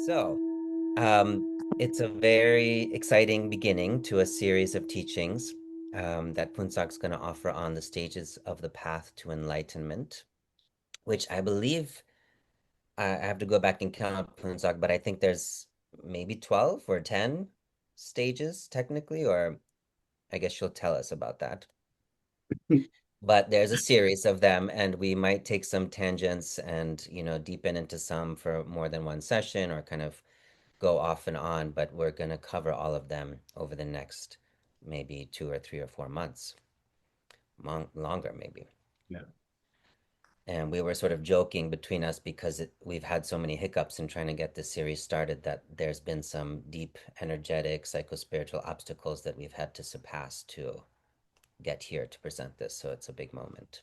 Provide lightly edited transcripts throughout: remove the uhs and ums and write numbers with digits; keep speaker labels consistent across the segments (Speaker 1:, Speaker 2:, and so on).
Speaker 1: So, it's a very exciting beginning to a series of teachings that Phuntsok's going to offer on the stages of the path to enlightenment, which I believe I have to go back and count Phuntsok, but I think there's maybe 12 or 10 stages technically, or I guess she'll tell us about that. But there's a series of them, and we might take some tangents and, deepen into some for more than one session or kind of go off and on, but we're going to cover all of them over the next maybe 2 or 3 or 4 months, longer maybe.
Speaker 2: Yeah.
Speaker 1: And we were sort of joking between us because we've had so many hiccups in trying to get this series started that there's been some deep, energetic, psychospiritual obstacles that we've had to surpass to get here to present this. So it's a big moment.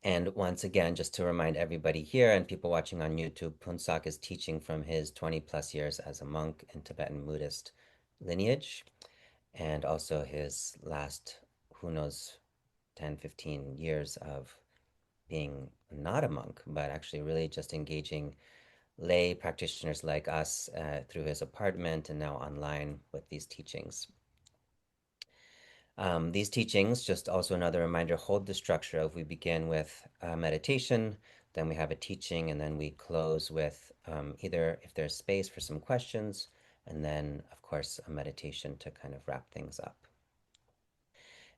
Speaker 1: And once again, just to remind everybody here and people watching on YouTube, Phuntsok is teaching from his 20 plus years as a monk in Tibetan Buddhist lineage, and also his last, who knows, 10, 15 years of being not a monk, but actually really just engaging lay practitioners like us through his apartment and now online with these teachings. These teachings, just also another reminder, hold the structure of we begin with meditation, then we have a teaching, and then we close with either if there's space for some questions, and then, of course, a meditation to kind of wrap things up.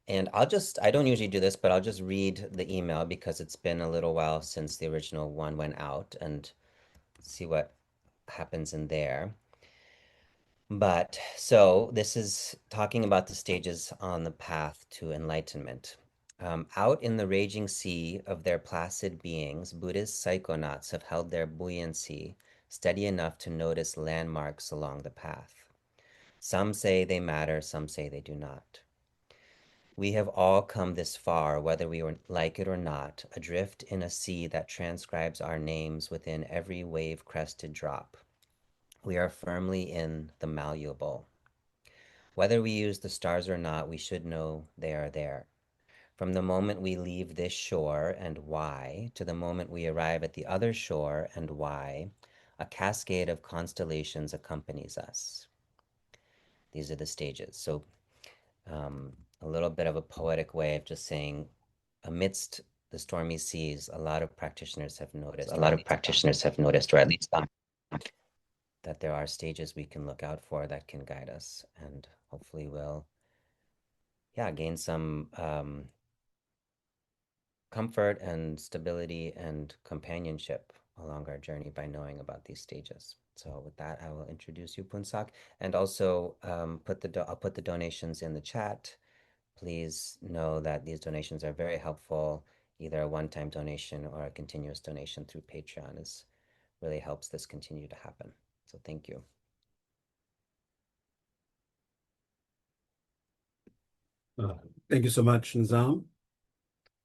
Speaker 1: And I don't usually do this, but I'll just read the email because it's been a little while since the original one went out and see what happens in there. But so this is talking about the stages on the path to enlightenment. Out in the raging sea of their placid beings, Buddhist psychonauts have held their buoyancy steady enough to notice landmarks along the path. Some say they matter, some say they do not. We have all come this far, whether we like it or not, adrift in a sea that transcribes our names within every wave-crested drop. We are firmly in the malleable. Whether we use the stars or not, we should know they are there. From the moment we leave this shore and why, to the moment we arrive at the other shore and why, a cascade of constellations accompanies us. These are the stages. So a little bit of a poetic way of just saying, amidst the stormy seas, a lot of practitioners have noticed,
Speaker 2: A
Speaker 1: or
Speaker 2: lot
Speaker 1: at
Speaker 2: of
Speaker 1: least
Speaker 2: practitioners have noticed, or at least
Speaker 1: that there are stages we can look out for that can guide us, and hopefully we'll, yeah, gain some comfort and stability and companionship along our journey by knowing about these stages. So with that, I will introduce you, Phuntsok, and also I'll put the donations in the chat. Please know that these donations are very helpful. Either a one-time donation or a continuous donation through Patreon really helps this continue to happen. So thank you.
Speaker 2: Thank you so much, Nizam.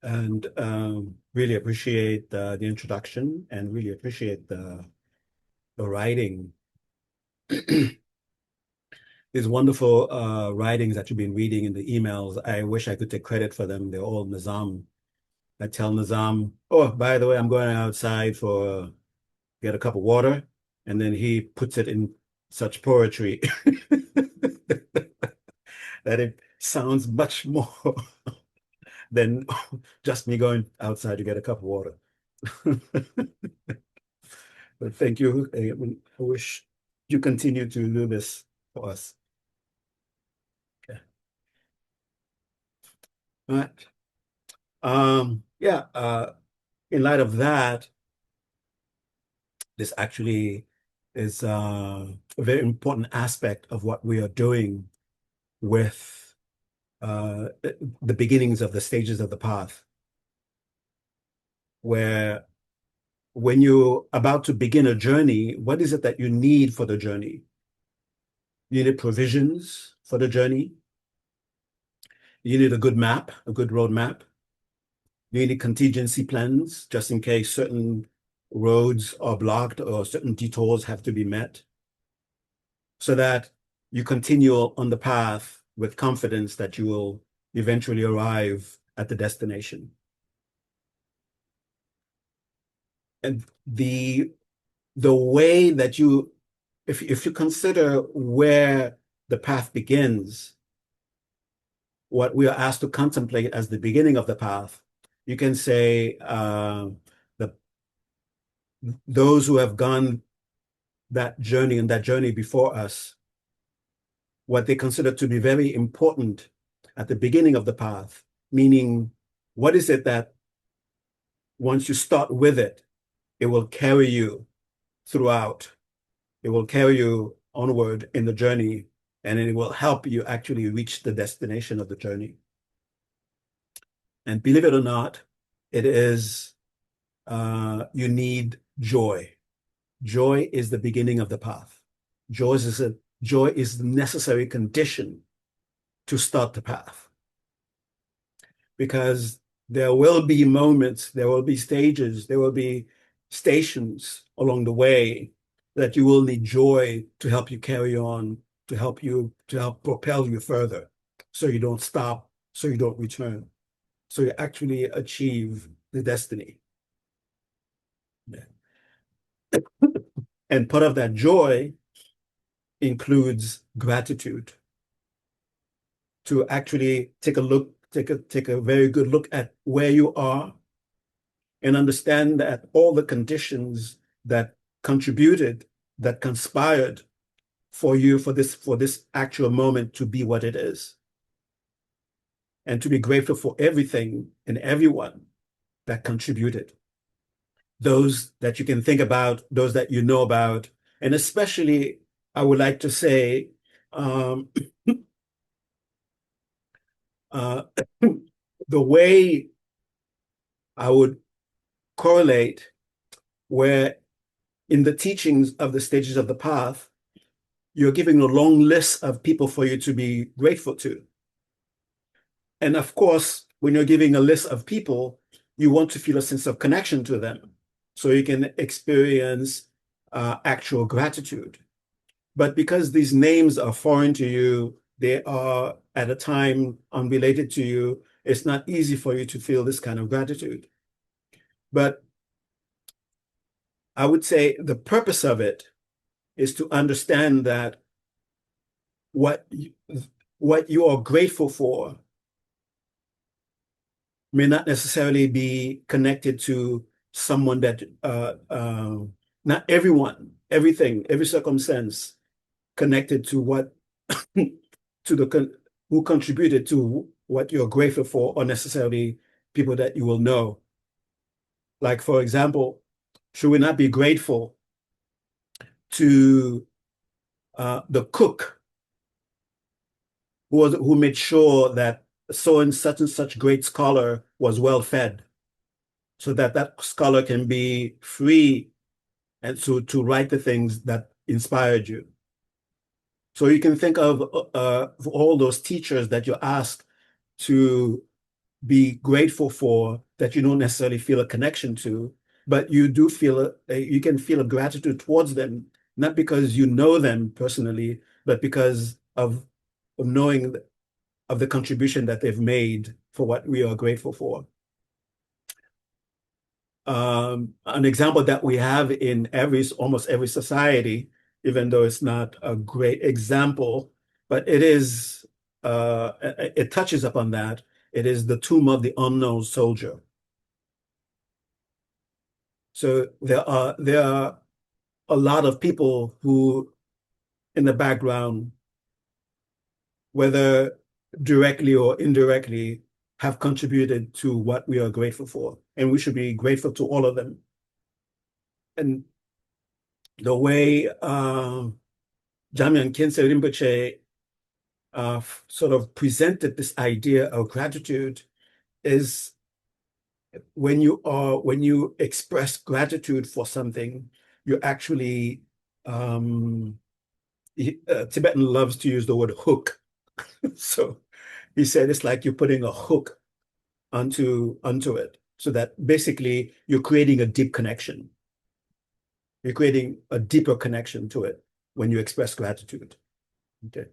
Speaker 2: And really appreciate the introduction and really appreciate the writing. These wonderful writings that you've been reading in the emails. I wish I could take credit for them. They're all Nizam. I tell Nizam, oh, by the way, I'm going outside for get a cup of water. And then he puts it in such poetry that it sounds much more than just me going outside to get a cup of water. But thank you. I wish you continue to do this for us. Okay. All right. Yeah, in light of that, this actually is a very important aspect of what we are doing with the beginnings of the stages of the path, where when you're about to begin a journey, what is it that you need for the journey? You need provisions for the journey. You need a good map, a good road map. You need contingency plans just in case certain roads are blocked or certain detours have to be met, so that you continue on the path with confidence that you will eventually arrive at the destination. And the the way that you, if you consider where the path begins, what we are asked to contemplate as the beginning of the path, you can say the those who have gone that journey and that journey before us, what they consider to be very important at the beginning of the path, meaning what is it that once you start with it, it will carry you throughout. It will carry you onward in the journey, and it will help you actually reach the destination of the journey. And believe it or not, it is, you need joy. Joy is the beginning of the path. Joy is the necessary condition to start the path. Because there will be moments, there will be stages, there will be stations along the way that you will need joy to help you carry on, to help propel you further, so you don't stop, so you don't return, so you actually achieve the destiny. And part of that joy includes gratitude, to actually take a very good look at where you are and understand that all the conditions that contributed, that conspired for you for this actual moment to be what it is. And to be grateful for everything and everyone that contributed. Those that you can think about, those that you know about, and especially I would like to say the way I would correlate where in the teachings of the stages of the path, you're giving a long list of people for you to be grateful to. And of course, when you're giving a list of people, you want to feel a sense of connection to them so you can experience actual gratitude. But because these names are foreign to you, they are at a time unrelated to you, it's not easy for you to feel this kind of gratitude. But I would say the purpose of it is to understand that what you are grateful for may not necessarily be connected to someone that not everyone, everything, every circumstance connected to what to the who contributed to what you're grateful for, or necessarily people that you will know. Like, for example, should we not be grateful to the cook who made sure that so and such great scholar was well fed, so that that scholar can be free and so to write the things that inspired you. So you can think of all those teachers that you asked to be grateful for that you don't necessarily feel a connection to, but you do feel you can feel a gratitude towards them, not because you know them personally, but because of knowing of the contribution that they've made for what we are grateful for. An example that we have in almost every society, even though it's not a great example, but it touches upon that. It is the tomb of the unknown soldier. So there are a lot of people who in the background, whether directly or indirectly, have contributed to what we are grateful for. And we should be grateful to all of them. And the way Jamyang Khyentse Rinpoche sort of presented this idea of gratitude is when you express gratitude for something, you actually Tibetan loves to use the word hook. So he said it's like you're putting a hook onto it, so that basically you're creating a deep connection. You're creating a deeper connection to it when you express gratitude. Okay.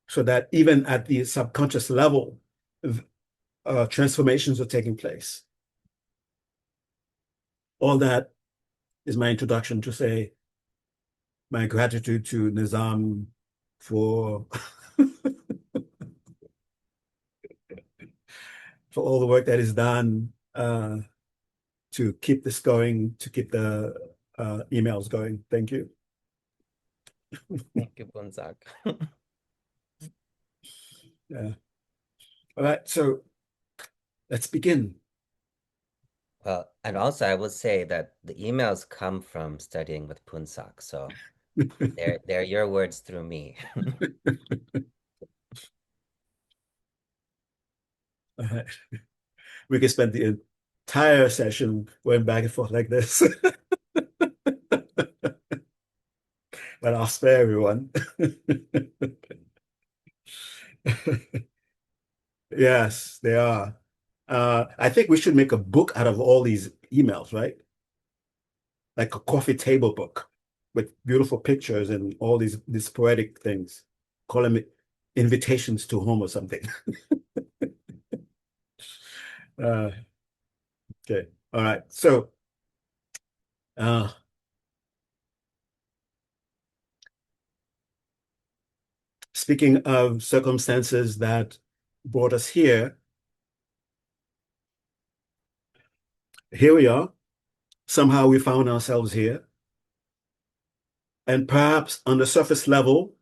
Speaker 2: So that even at the subconscious level, transformations are taking place. All that is my introduction to say my gratitude to Nizam for for all the work that is done to keep this going, to keep the emails going. Thank you.
Speaker 1: Thank you, Phuntsok.
Speaker 2: Yeah. All right, so let's begin.
Speaker 1: Well, and also I will say that the emails come from studying with Phuntsok, so they're your words through me.
Speaker 2: All right. We can spend the entire session going back and forth like this, but I'll spare everyone. Yes, they are. I think we should make a book out of all these emails, right? Like a coffee table book with beautiful pictures and all these poetic things. Call them invitations to home or something. Uh, okay. All right. So, uh, speaking of circumstances that brought us here we are. Somehow we found ourselves here. And perhaps on the surface level,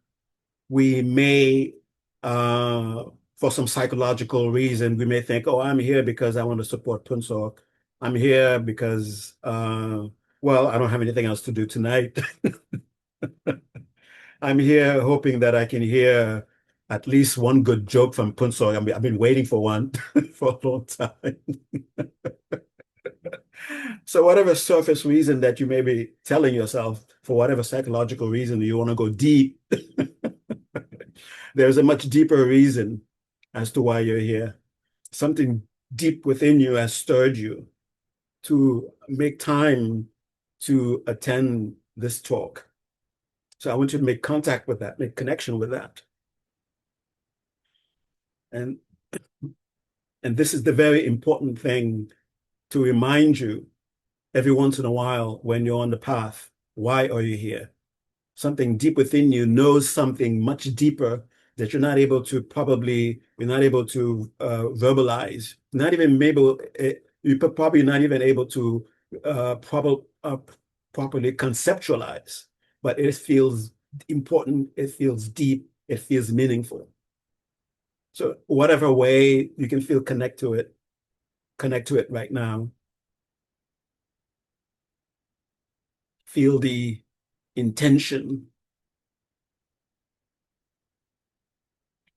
Speaker 2: we may, for some psychological reason, we may think, oh, I'm here because I want to support Phuntsok. I'm here because, well, I don't have anything else to do tonight. I'm here hoping that I can hear at least one good joke from Phuntsok. I've been waiting for one for a long time. So whatever surface reason that you may be telling yourself, for whatever psychological reason you want to go deep, there's a much deeper reason as to why you're here. Something deep within you has stirred you to make time to attend this talk. So I want you to make contact with that, make connection with that. And this is the very important thing to remind you every once in a while when you're on the path. Why are you here? Something deep within you knows something much deeper that you're not able to verbalize, not even able, you're probably not even able to properly conceptualize, but it feels important, it feels deep, it feels meaningful. So whatever way you can feel connect to it right now. Feel the intention.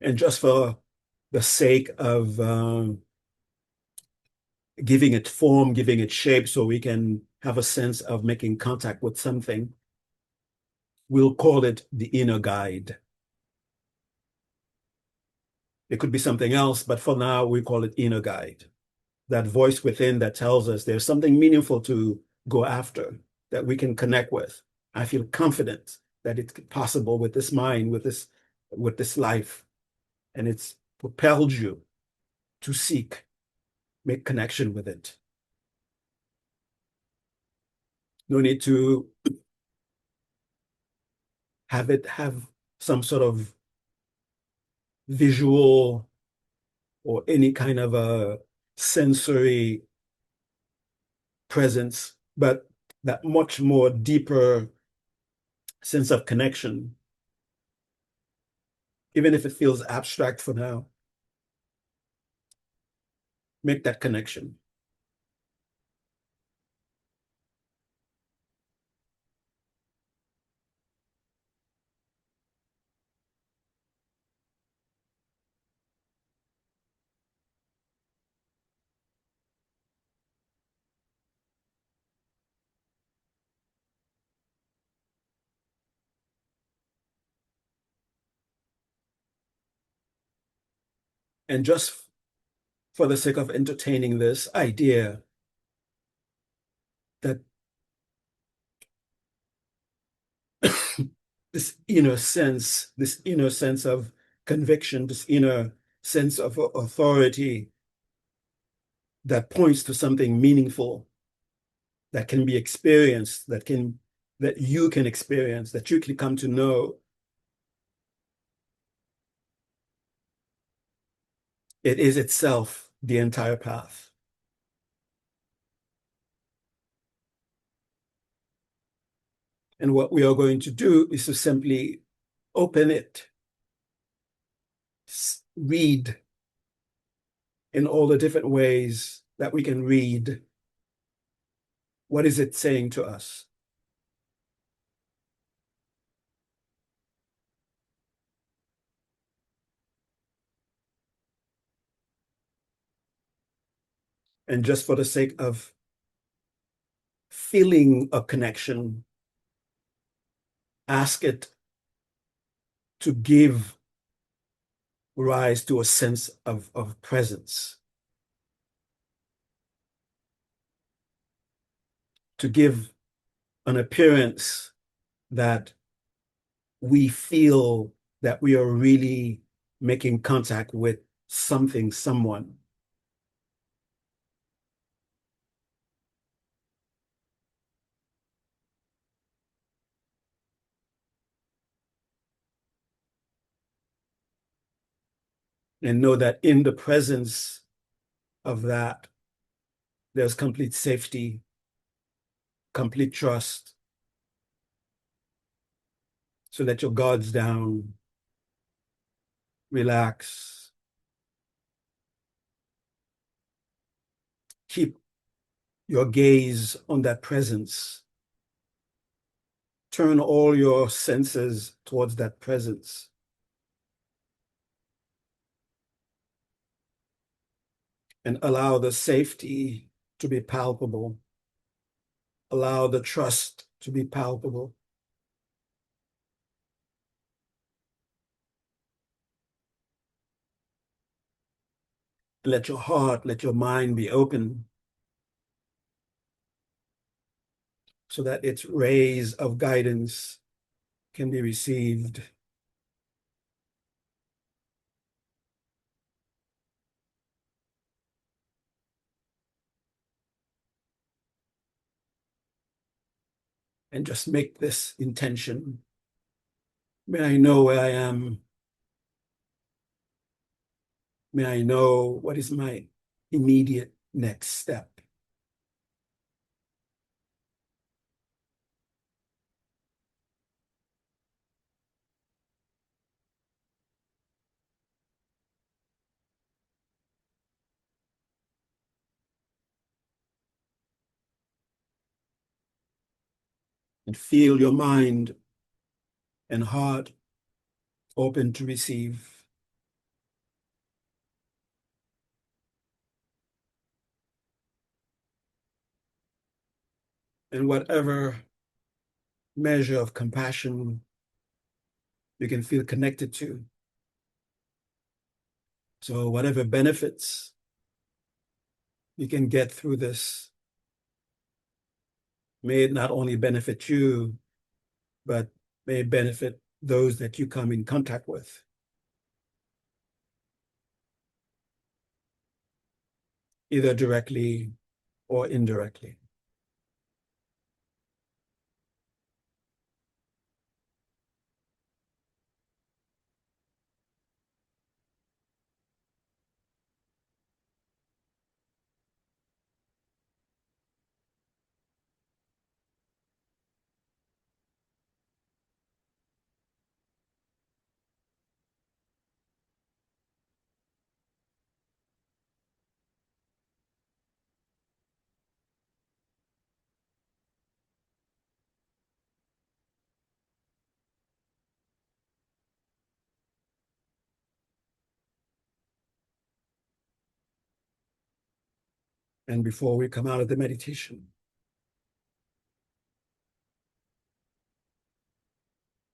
Speaker 2: And just for the sake of giving it form, giving it shape, so we can have a sense of making contact with something, we'll call it the inner guide. It could be something else, but for now, we call it inner guide. That voice within that tells us there's something meaningful to go after that we can connect with. I feel confident that it's possible with this mind, with this life, and it's propelled you to seek, make connection with it. No need to have some sort of visual or any kind of a sensory presence, but that much more deeper sense of connection, even if it feels abstract for now. Make that connection. And just for the sake of entertaining this idea that this inner sense of conviction, this inner sense of authority that points to something meaningful that can be experienced, that you can experience, that you can come to know, it is itself the entire path. And what we are going to do is to simply open it, read in all the different ways that we can read. What is it saying to us? And just for the sake of feeling a connection, ask it to give rise to a sense of presence, to give an appearance that we feel that we are really making contact with something, someone. And know that in the presence of that, there's complete safety, complete trust. So let your guards down, relax, keep your gaze on that presence. Turn all your senses towards that presence. And allow the safety to be palpable. Allow the trust to be palpable. Let your heart, let your mind be open so that its rays of guidance can be received. And just make this intention. May I know where I am. May I know what is my immediate next step. And feel your mind and heart open to receive. And whatever measure of compassion you can feel connected to. So whatever benefits you can get through this, may it not only benefit you, but may it benefit those that you come in contact with. Either directly or indirectly. And before we come out of the meditation,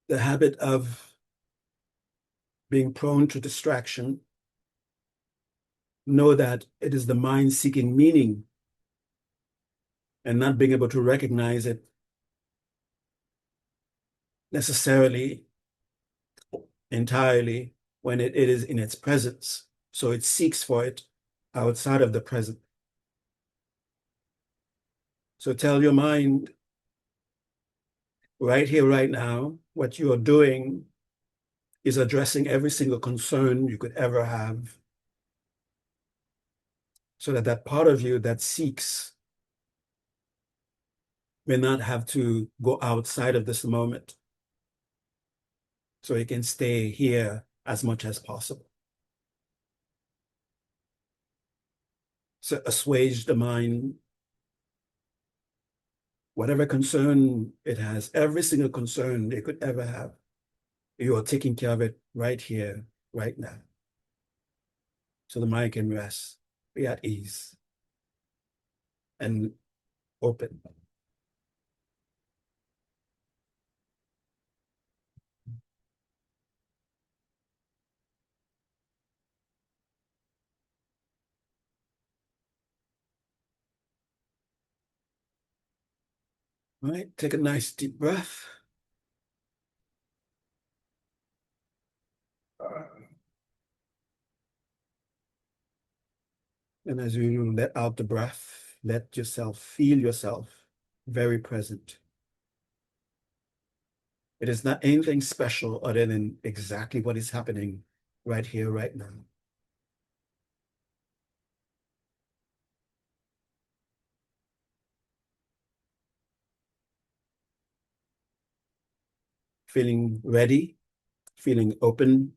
Speaker 2: the habit of being prone to distraction, know that it is the mind seeking meaning and not being able to recognize it necessarily entirely when it is in its presence. So it seeks for it outside of the present. So tell your mind right here, right now, what you are doing is addressing every single concern you could ever have, so that that part of you that seeks may not have to go outside of this moment, so it can stay here as much as possible. So assuage the mind, whatever concern it has, every single concern it could ever have, you are taking care of it right here, right now. So the mind can rest, be at ease, and open. All right, take a nice deep breath. And as you let out the breath, let yourself feel yourself very present. It is not anything special other than exactly what is happening right here, right now. Feeling ready, feeling open.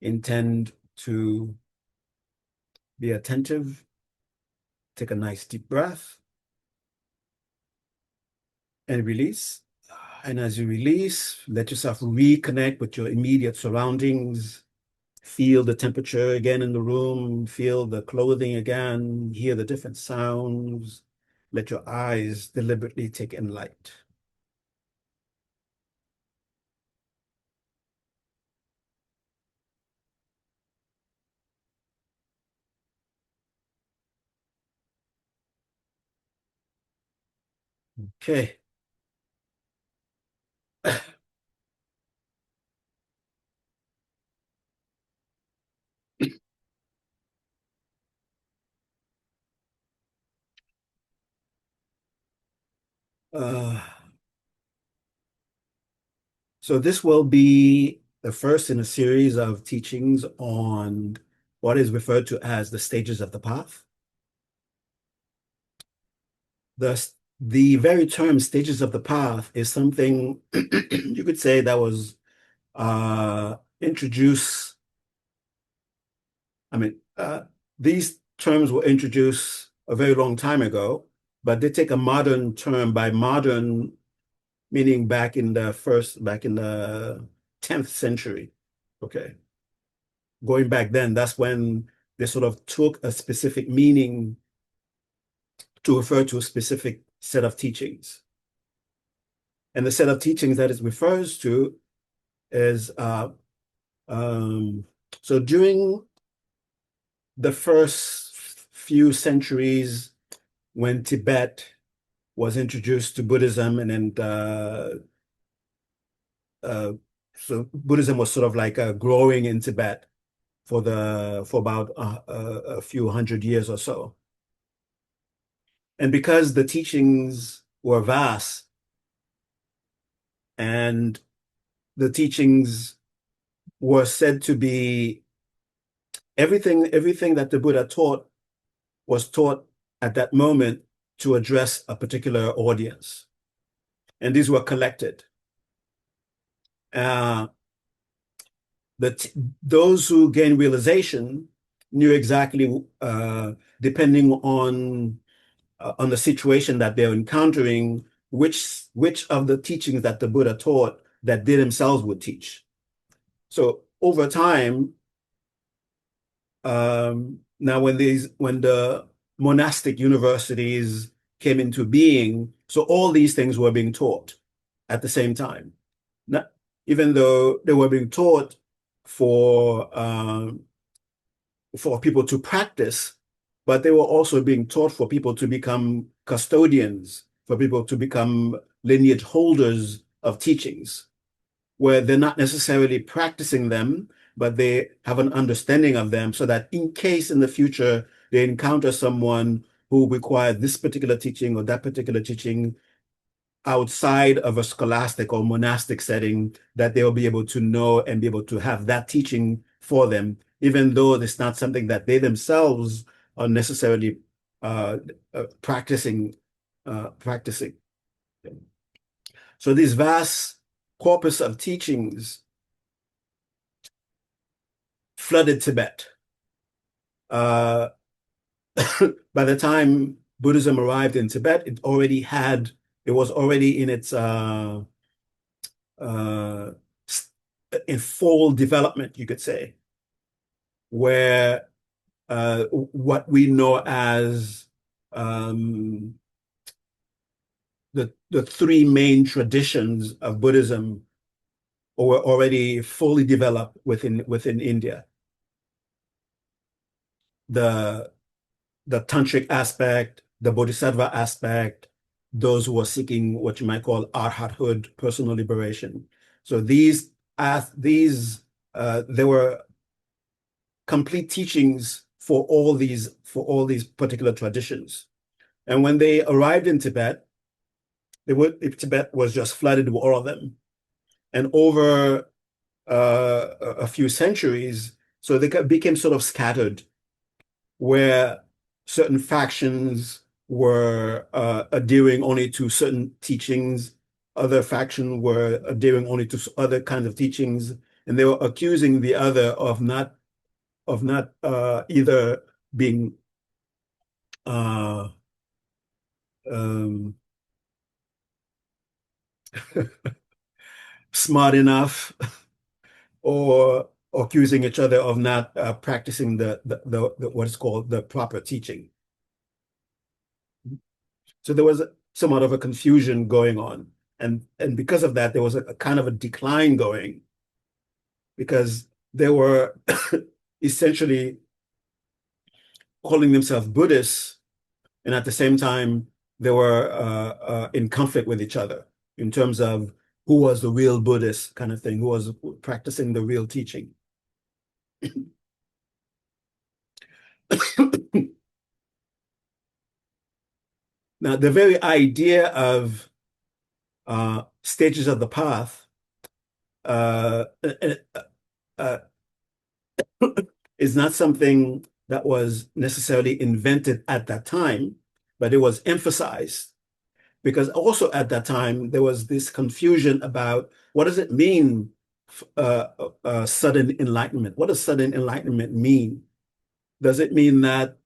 Speaker 2: Intend to be attentive. Take a nice deep breath and release. And as you release, let yourself reconnect with your immediate surroundings. Feel the temperature again in the room, feel the clothing again, hear the different sounds. Let your eyes deliberately take in light. Okay. Uh, so this will be the first in a series of teachings on what is referred to as the stages of the path. The very term stages of the path is something you could say that was introduced. I mean, these terms were introduced a very long time ago, but they take a modern term. By modern, meaning back in the 10th century. Okay. Going back then, that's when they sort of took a specific meaning to refer to a specific set of teachings. And the set of teachings that it refers to is um, so during the first few centuries when Tibet was introduced to Buddhism, and then uh, so Buddhism was sort of like growing in Tibet for about a few hundred years or so. And because the teachings were vast and the teachings were said to be everything that the Buddha taught was taught at that moment to address a particular audience. And these were collected. Uh, those who gained realization knew exactly, depending on the situation that they're encountering, which of the teachings that the Buddha taught that they themselves would teach. So over time, now when the monastic universities came into being, so all these things were being taught at the same time. Not, even though they were being taught for people to practice, but they were also being taught for people to become custodians, for people to become lineage holders of teachings, where they're not necessarily practicing them, but they have an understanding of them so that in case in the future they encounter someone who requires this particular teaching or that particular teaching outside of a scholastic or monastic setting, that they will be able to know and be able to have that teaching for them, even though it's not something that they themselves are necessarily practicing. Practicing. So these vast corpus of teachings flooded Tibet. Uh, by the time Buddhism arrived in Tibet, it was already in its uh, in full development, you could say, where what we know as the three main traditions of Buddhism were already fully developed within India. The tantric aspect, the bodhisattva aspect, those who are seeking what you might call arhathood, personal liberation. So there were complete teachings for all these particular traditions. And when they arrived in Tibet, Tibet was just flooded with all of them. And over a few centuries, so they became sort of scattered, where certain factions were adhering only to certain teachings, other factions were adhering only to other kinds of teachings, and they were accusing the other of not either being uh, um, smart enough or accusing each other of not practicing the what is called the proper teaching. So there was somewhat of a confusion going on. And because of that, there was a kind of a decline going, because they were essentially calling themselves Buddhists, and at the same time, they were in conflict with each other in terms of who was the real Buddhist kind of thing, who was practicing the real teaching. Now, the very idea of stages of the path uh, uh, is not something that was necessarily invented at that time, but it was emphasized, because also at that time there was this confusion about what does it mean, sudden enlightenment? What does sudden enlightenment mean? Does it mean that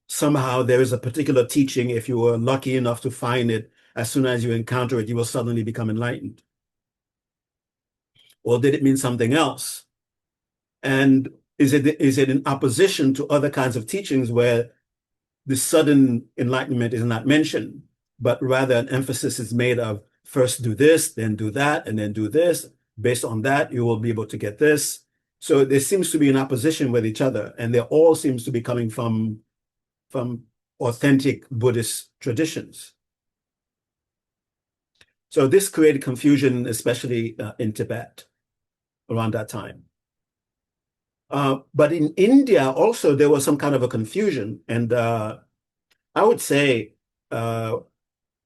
Speaker 2: somehow there is a particular teaching, if you were lucky enough to find it, as soon as you encounter it, you will suddenly become enlightened? Or did it mean something else? And is it in opposition to other kinds of teachings where the sudden enlightenment is not mentioned, but rather an emphasis is made of first do this, then do that, and then do this. Based on that, you will be able to get this. So there seems to be an opposition with each other, and they all seems to be coming from authentic Buddhist traditions. So this created confusion, especially in Tibet around that time. But in India also, there was some kind of a confusion. And I would say I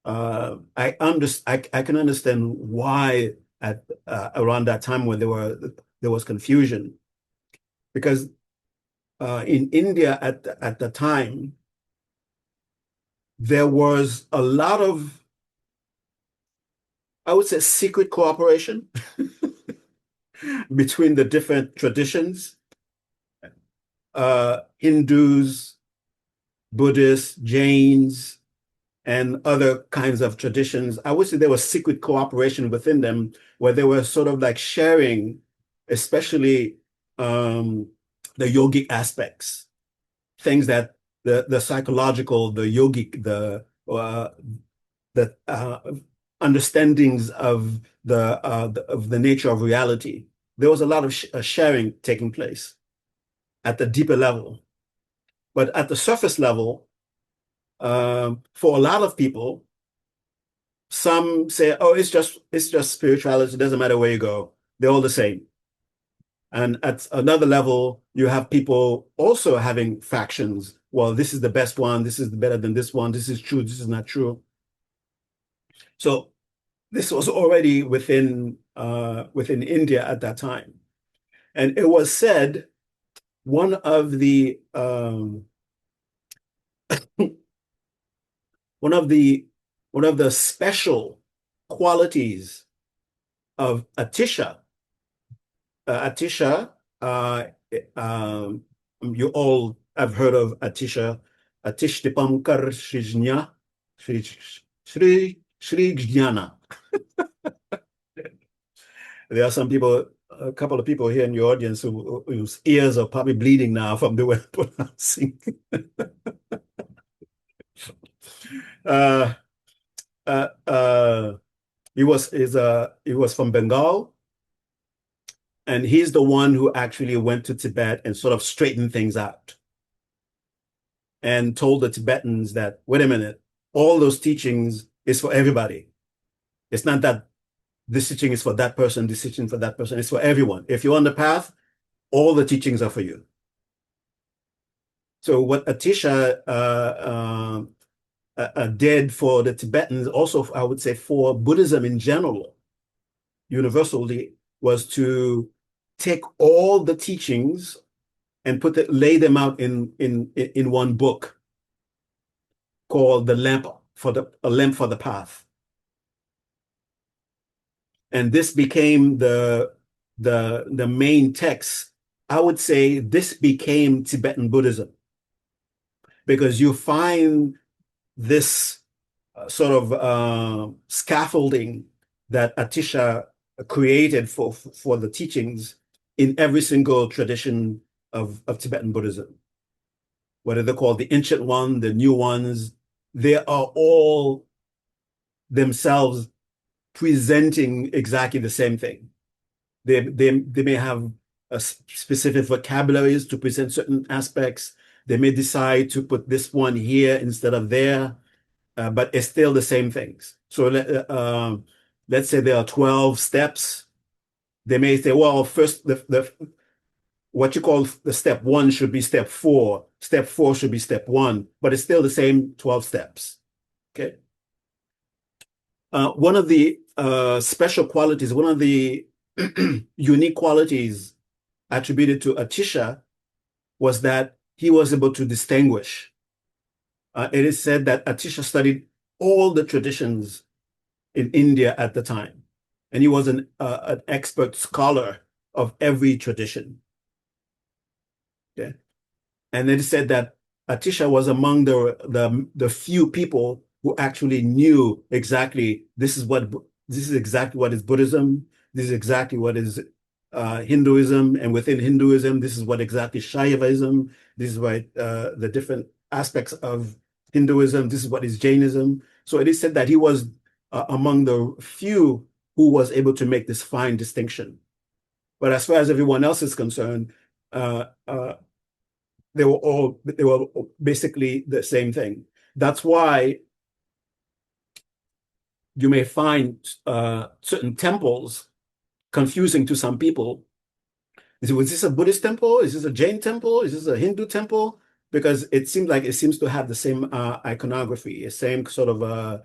Speaker 2: can understand why at around that time when there was confusion, because in India at the time there was a lot of, I would say, secret cooperation between the different traditions, Hindus, Buddhists, Jains, and other kinds of traditions. I would say there was secret cooperation within them, where they were sort of like sharing, especially the yogic aspects, things that the psychological, the yogic, the understandings of the nature of reality. There was a lot of sharing taking place at the deeper level, but at the surface level, for a lot of people, some say, "Oh, it's just spirituality. It doesn't matter where you go; they're all the same." And at another level, you have people also having factions. Well, this is the best one. This is better than this one. This is true. This is not true. So this was already within India at that time. And it was said one of the one of the one of the special qualities of Atisha. Atisha, uh, you all have heard of Atisha, Atishtipankar Srijna, Sri Jnana. There are some people, a couple of people here in your audience whose ears are probably bleeding now from the way I'm pronouncing. uh, uh, uh, he was from Bengal, and he's the one who actually went to Tibet and sort of straightened things out and told the Tibetans that, wait a minute, all those teachings is for everybody. It's not that this teaching is for that person, this teaching for that person. It's for everyone. If you're on the path, all the teachings are for you. So what Atisha did for the Tibetans, also I would say for Buddhism in general, universally, was to take all the teachings and lay them out in one book called the lamp for the path. And this became the main text. I would say this became Tibetan Buddhism because you find this sort of scaffolding that Atisha created for the teachings in every single tradition of Tibetan Buddhism. Whether they're called the ancient one, the new ones, they are all themselves presenting exactly the same thing. They may have specific vocabularies to present certain aspects. They may decide to put this one here instead of there, but it's still the same things. So let's say there are 12 steps. They may say, well, first, what you call the step one should be step four. Step four should be step one, but it's still the same 12 steps. Okay. One of the special qualities, one of the unique qualities attributed to Atisha was that he was able to distinguish. It is said that Atisha studied all the traditions in India at the time, and he was an expert scholar of every tradition. Okay? And it is said that Atisha was among the few people who actually knew exactly this is exactly what is Buddhism. This is exactly what is Hinduism, and within Hinduism, this is what exactly Shaivism. This is what the different aspects of Hinduism. This is what is Jainism. So it is said that he was among the few who was able to make this fine distinction. But as far as everyone else is concerned, they were basically the same thing. That's why you may find certain temples confusing to some people. Was this a Buddhist temple? Is this a Jain temple? Is this a Hindu temple? Because it seems to have the same iconography, the same sort of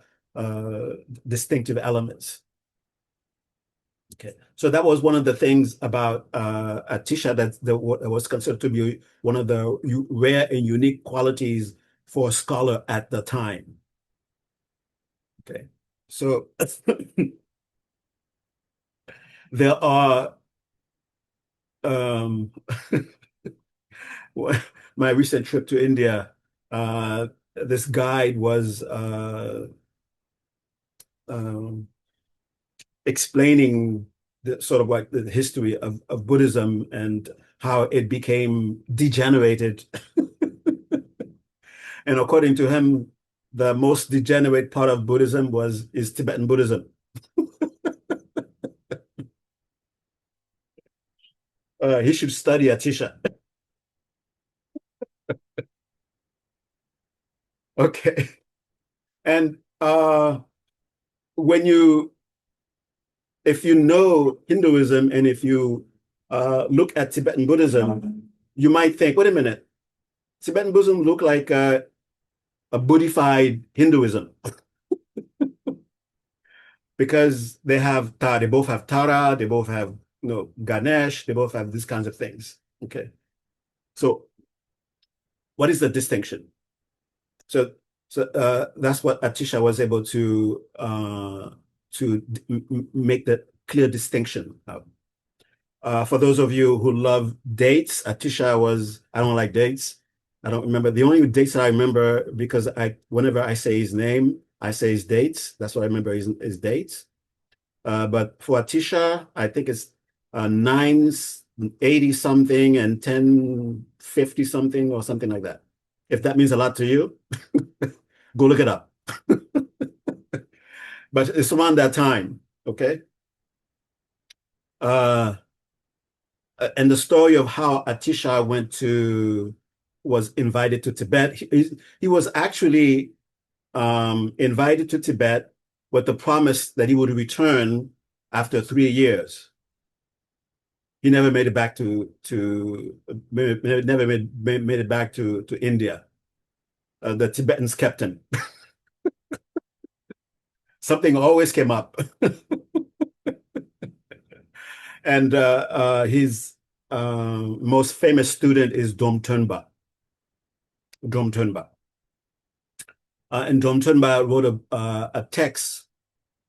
Speaker 2: distinctive elements. Okay, so that was one of the things about Atisha that was considered to be one of the rare and unique qualities for a scholar at the time. Okay, so there are my recent trip to India. This guide was um, explaining the sort of like the history of Buddhism and how it became degenerated. And according to him, the most degenerate part of Buddhism is Tibetan Buddhism. He should study Atisha. Okay. And when if you know Hinduism and if you look at Tibetan Buddhism, you might think, wait a minute, Tibetan Buddhism look like a Buddhified Hinduism because they both have Tara, they both have Ganesh, they both have these kinds of things. Okay, so what is the distinction? So that's what Atisha was able to make the clear distinction of. For those of you who love dates, Atisha was, I don't like dates. I don't remember. The only dates that I remember, because whenever I say his name, I say his dates. That's what I remember, his dates. But for Atisha, I think it's 980 something and 1050 something or something like that. If that means a lot to you, go look it up. But it's around that time, okay? Uh, and the story of how Atisha was invited to Tibet. He was actually invited to Tibet with the promise that he would return after 3 years. He never made it back never made it back to India. The Tibetans kept him. Something always came up. And his most famous student is Dom Turnba. Dom Turnba. And Dom Turnba wrote a text,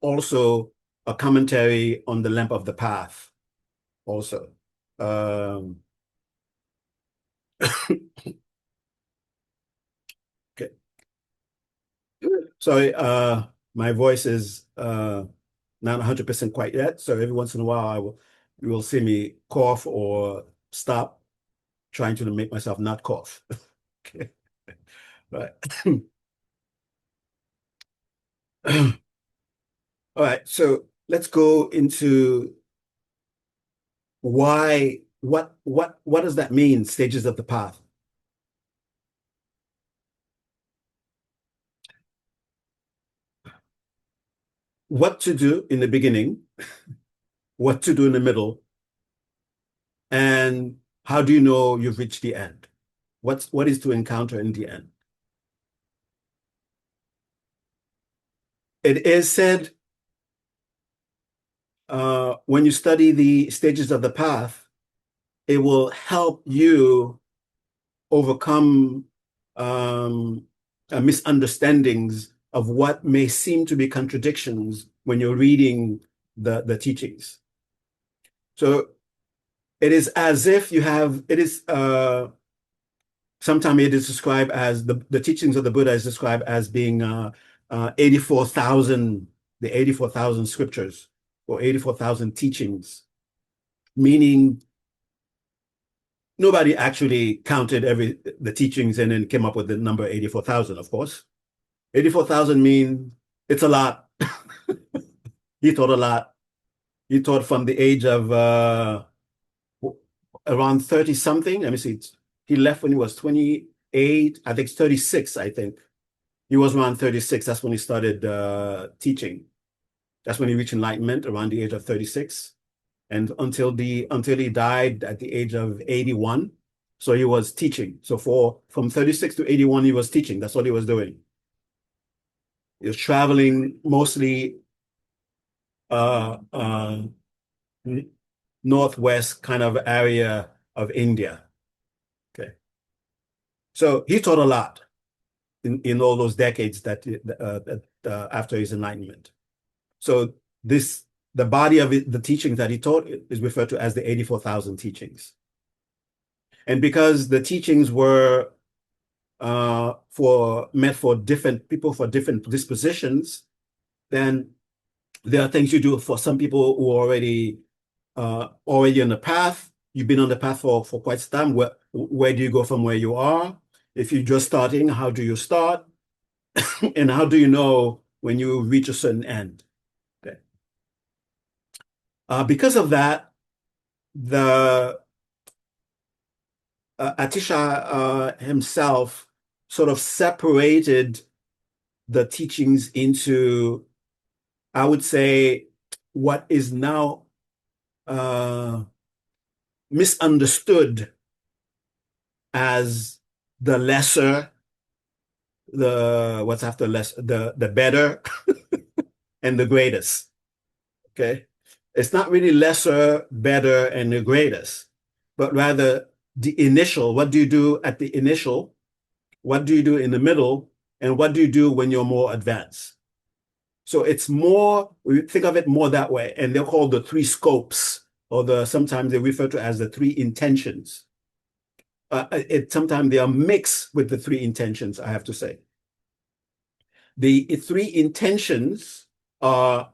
Speaker 2: also a commentary on the Lamp of the Path, also. Okay. Sorry, my voice is not 100% quite yet. So every once in a while, you will see me cough or stop trying to make myself not cough. Okay. Right. All right. So let's go into what does that mean, stages of the path? What to do in the beginning, what to do in the middle, and how do you know you've reached the end? What is to encounter in the end? It is said when you study the stages of the path, it will help you overcome misunderstandings of what may seem to be contradictions when you're reading the teachings. So it is as if you have, it is, sometimes it is described as, the teachings of the Buddha is described as being 84,000, the 84,000 scriptures or 84,000 teachings, meaning nobody actually counted the teachings and then came up with the number 84,000, of course. 84,000 mean it's a lot. He taught a lot. He taught from the age of around 30 something. Let me see. He left when he was 28, I think 36, I think. He was around 36. That's when he started teaching. That's when he reached enlightenment, around the age of 36. And until he died at the age of 81. So he was teaching. So from 36 to 81, he was teaching. That's what he was doing. He was traveling mostly northwest kind of area of India. Okay. So he taught a lot in all those decades that after his enlightenment. So the body of the teachings that he taught is referred to as the 84,000 teachings. And because the teachings were meant for different people, for different dispositions, then there are things you do for some people who are already on the path. You've been on the path for quite some time. Where do you go from where you are? If you're just starting, how do you start? And how do you know when you reach a certain end? Okay. Because of that, the Atisha himself sort of separated the teachings into, I would say, what is now misunderstood as the lesser, the what's after less, the better, and the greatest. Okay, it's not really lesser, better, and the greatest, but rather the initial. What do you do at the initial? What do you do in the middle? And what do you do when you're more advanced? So it's more, we think of it more that way, and they're called the three scopes, or sometimes they refer to as the three intentions. Sometimes they are mixed with the three intentions, I have to say. The three intentions are,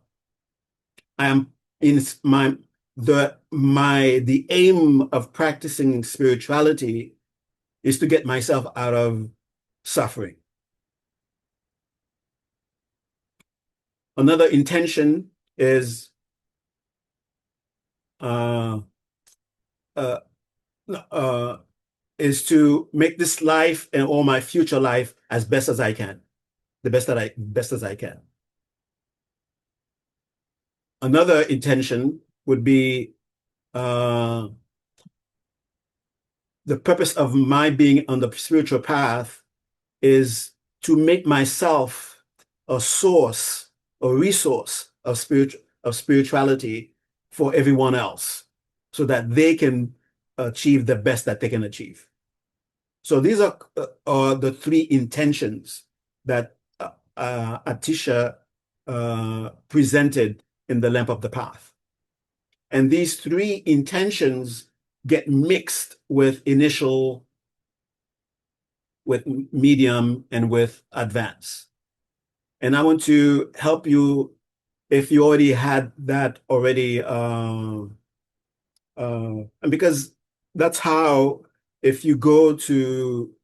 Speaker 2: I am in the aim of practicing spirituality is to get myself out of suffering. Another intention is uh, uh, uh, is to make this life and all my future life as best as I can, the best as I can. Another intention would be the purpose of my being on the spiritual path is to make myself a source, a resource of spirituality for everyone else, so that they can achieve the best that they can achieve. So these are the three intentions that Atisha presented in the Lamp of the Path. And these three intentions get mixed with initial, with medium, and with advance. And I want to help you, if you already had that already, and because that's how, if you go to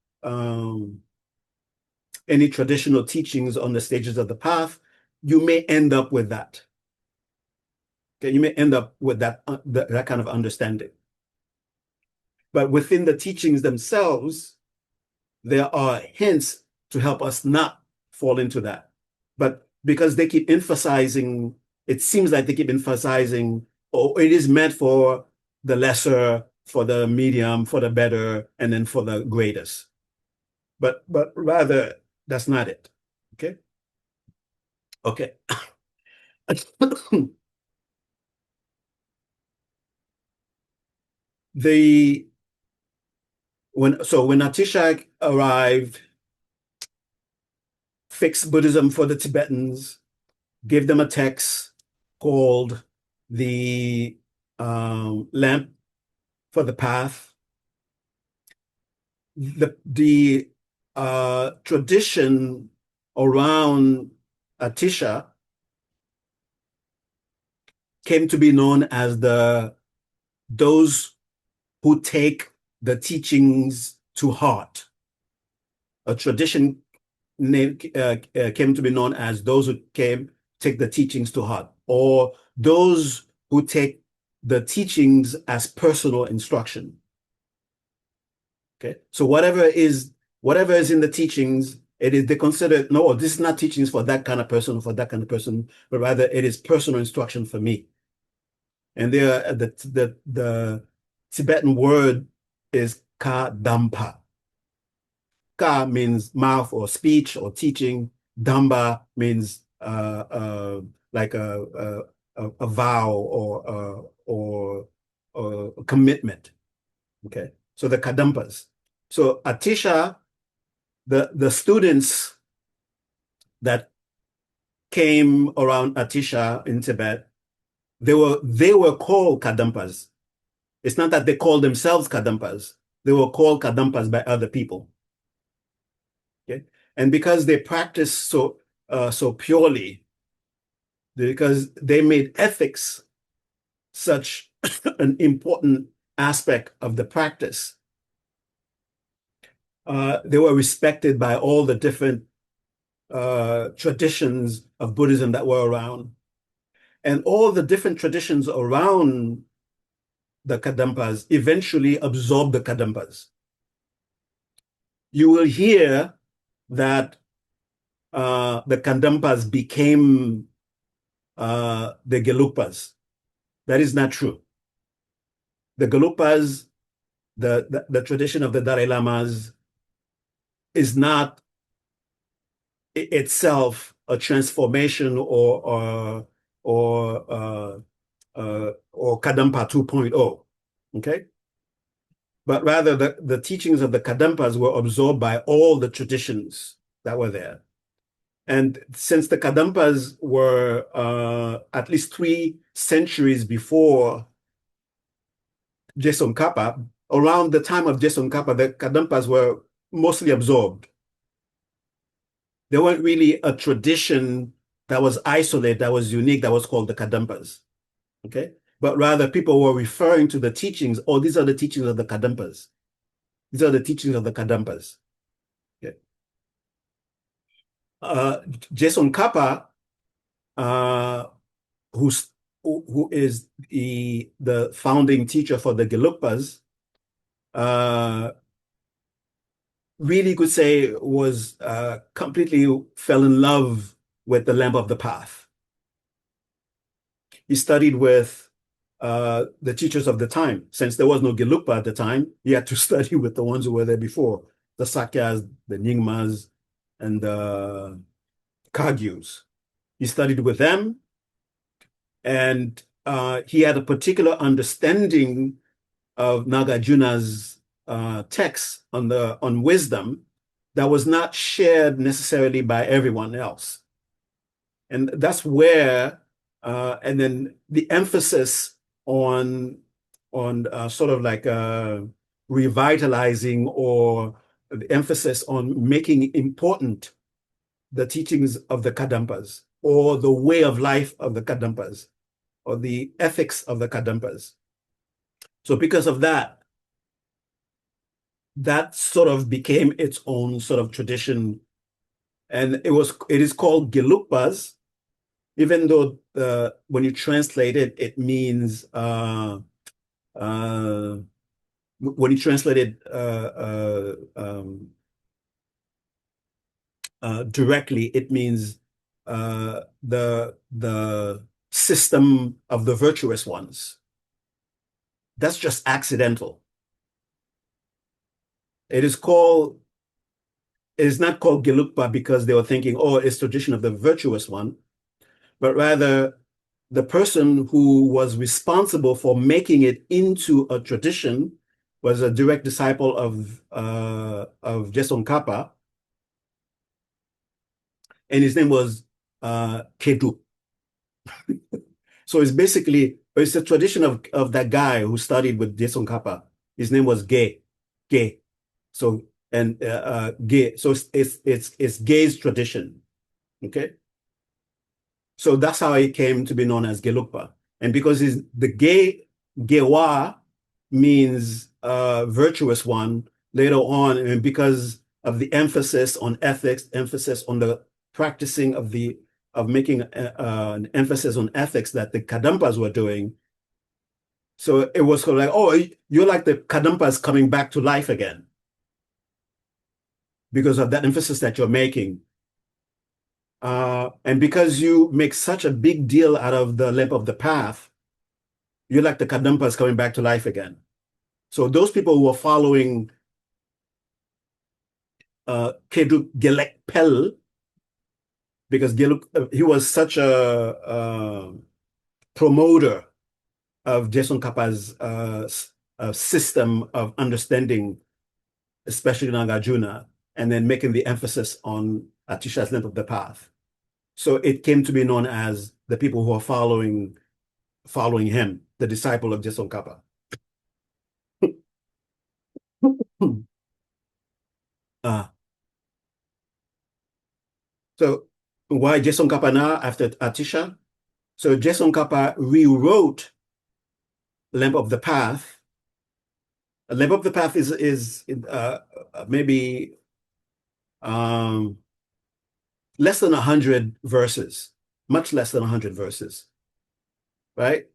Speaker 2: any traditional teachings on the stages of the path, you may end up with that. Okay, you may end up with that kind of understanding. But within the teachings themselves, there are hints to help us not fall into that. But because they keep emphasizing, it seems like they keep emphasizing, oh, it is meant for the lesser, for the medium, for the better, and then for the greatest. But rather, that's not it. Okay? Okay. When Atishak arrived, fixed Buddhism for the Tibetans, gave them a text called the Lamp for the Path. The tradition around Atisha came to be known as those who take the teachings to heart. A tradition came to be known as those who take the teachings to heart, or those who take the teachings as personal instruction. Okay, so whatever is in the teachings, they consider, no, this is not teachings for that kind of person or for that kind of person, but rather it is personal instruction for me. And there, the Tibetan word is ka dampa. Ka means mouth or speech or teaching. Damba means like a vow or a commitment. Okay, so the kadampas. So Atisha, the students that came around Atisha in Tibet, they were called kadampas. It's not that they called themselves kadampas. They were called kadampas by other people. Okay, and because they practiced so purely, because they made ethics such an important aspect of the practice, they were respected by all the different traditions of Buddhism that were around. And all the different traditions around the Kadampas eventually absorbed the Kadampas. You will hear that the Kadampas became the Gelugpas. That is not true. the Gelugpas, the tradition of the Dalai Lamas is not itself a transformation or Kadampa 2.0, okay? But rather the teachings of the Kadampas were absorbed by all the traditions that were there. And since the Kadampas were at least 3 centuries before Tsongkhapa, around the time of Tsongkhapa, the Kadampas were mostly absorbed. There weren't really a tradition that was isolated, that was unique, that was called the Kadampas, okay? But rather people were referring to the teachings, oh, these are the teachings of the Kadampas. These are the teachings of the Kadampas. Okay. Tsongkhapa, who is the founding teacher for the Gelugpas, really could say was completely fell in love with the Lamp of the Path. He studied with the teachers of the time. Since there was no Gelugpa at the time, he had to study with the ones who were there before, the Sakyas, the Nyingmas, and the Kagyus. He studied with them, and he had a particular understanding of Nagarjuna's text on wisdom that was not shared necessarily by everyone else. And that's where, and then the emphasis on sort of like revitalizing, or the emphasis on making important the teachings of the Kadampas, or the way of life of the Kadampas, or the ethics of the Kadampas. So because of that, that sort of became its own sort of tradition. And it is called Gelugpas, even though when you translate it, it means when you translate it directly, it means the system of the virtuous ones. That's just accidental. It is not called Gelugpa because they were thinking, oh, it's tradition of the virtuous one, but rather the person who was responsible for making it into a tradition was a direct disciple of Tsongkhapa, and his name was Kedu. So it's a tradition of that guy who studied with Tsongkhapa. His name was Ge. So and Ge. So it's Ge's tradition. Okay. So that's how it came to be known as Gelugpa. And because the Gewa means virtuous one later on, and because of the emphasis on ethics, emphasis on the practicing of making an emphasis on ethics that the Kadampas were doing. So it was sort of like, oh, you're like the Kadampas coming back to life again because of that emphasis that you're making. And because you make such a big deal out of the Lamp of the Path, you're like the Kadampas coming back to life again. So those people who were following Keduk Gelek Pel, because he was such a promoter of Tsongkhapa's system of understanding, especially Nagarjuna, and then making the emphasis on Atisha's Lamp of the Path. So it came to be known as the people who are following him, the disciple of Tsongkhapa. So why Tsongkhapa now after Atisha? So Tsongkhapa rewrote Lamp of the Path. Lamp of the Path is maybe less than 100 verses, much less than 100 verses, right?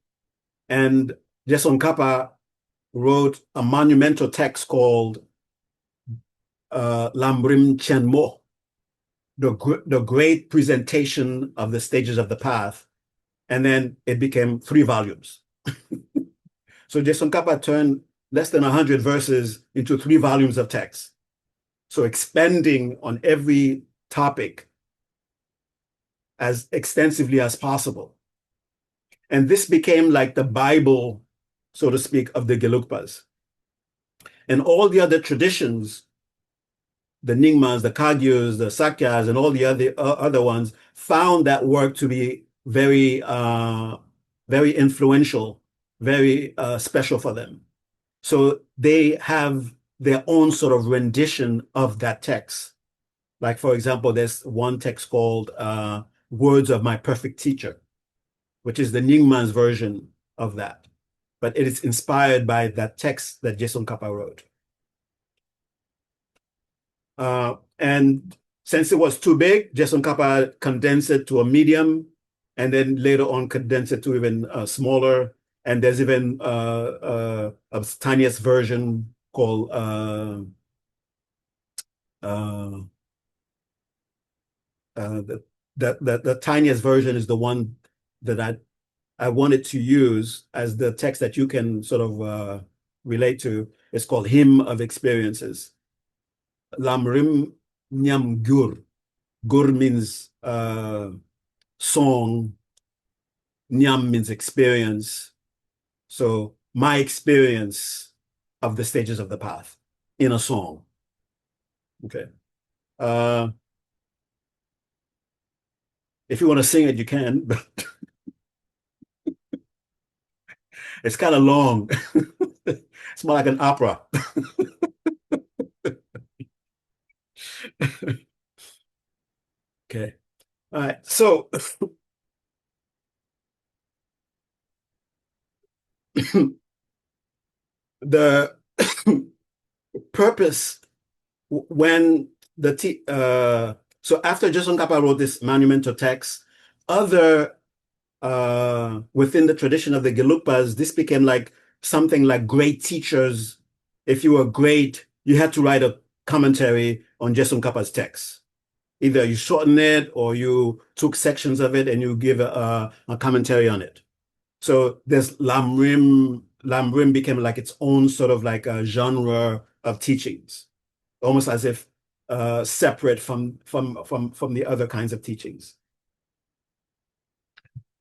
Speaker 2: And Tsongkhapa wrote a monumental text called Lamrim Chenmo, the great presentation of the stages of the path. And then it became 3 volumes. So Jason Kappa turned less than 100 verses into 3 volumes of text. So expanding on every topic as extensively as possible. And this became like the Bible, so to speak, of the Gelugpas. And all the other traditions, the Nyingmas, the Kagyus, the Sakyas, and all the other ones, found that work to be very influential, very special for them. So they have their own sort of rendition of that text. Like, for example, there's one text called Words of My Perfect Teacher, which is the Nyingma's version of that. But it is inspired by that text that Jason Kappa wrote. And since it was too big, Jason Kappa condensed it to a medium, and then later on condensed it to even smaller. And there's even a tiniest version called the tiniest version is the one that I wanted to use as the text that you can sort of relate to. It's called Hymn of Experiences. Lamrim Nyam Gur. Gur means song. Nyam means experience. So my experience of the stages of the path in a song. Okay. If you want to sing it, you can, but it's kind of long. It's more like an opera. Okay. All right. So the purpose when so after Jason Kappa wrote this monumental text, other within the tradition of the Gelugpas, this became like something like great teachers. If you were great, you had to write a commentary on Jason Kappa's text. Either you shorten it or you took sections of it and you give a commentary on it. So there's Lamrim. Lamrim became like its own sort of like a genre of teachings, almost as if separate from the other kinds of teachings.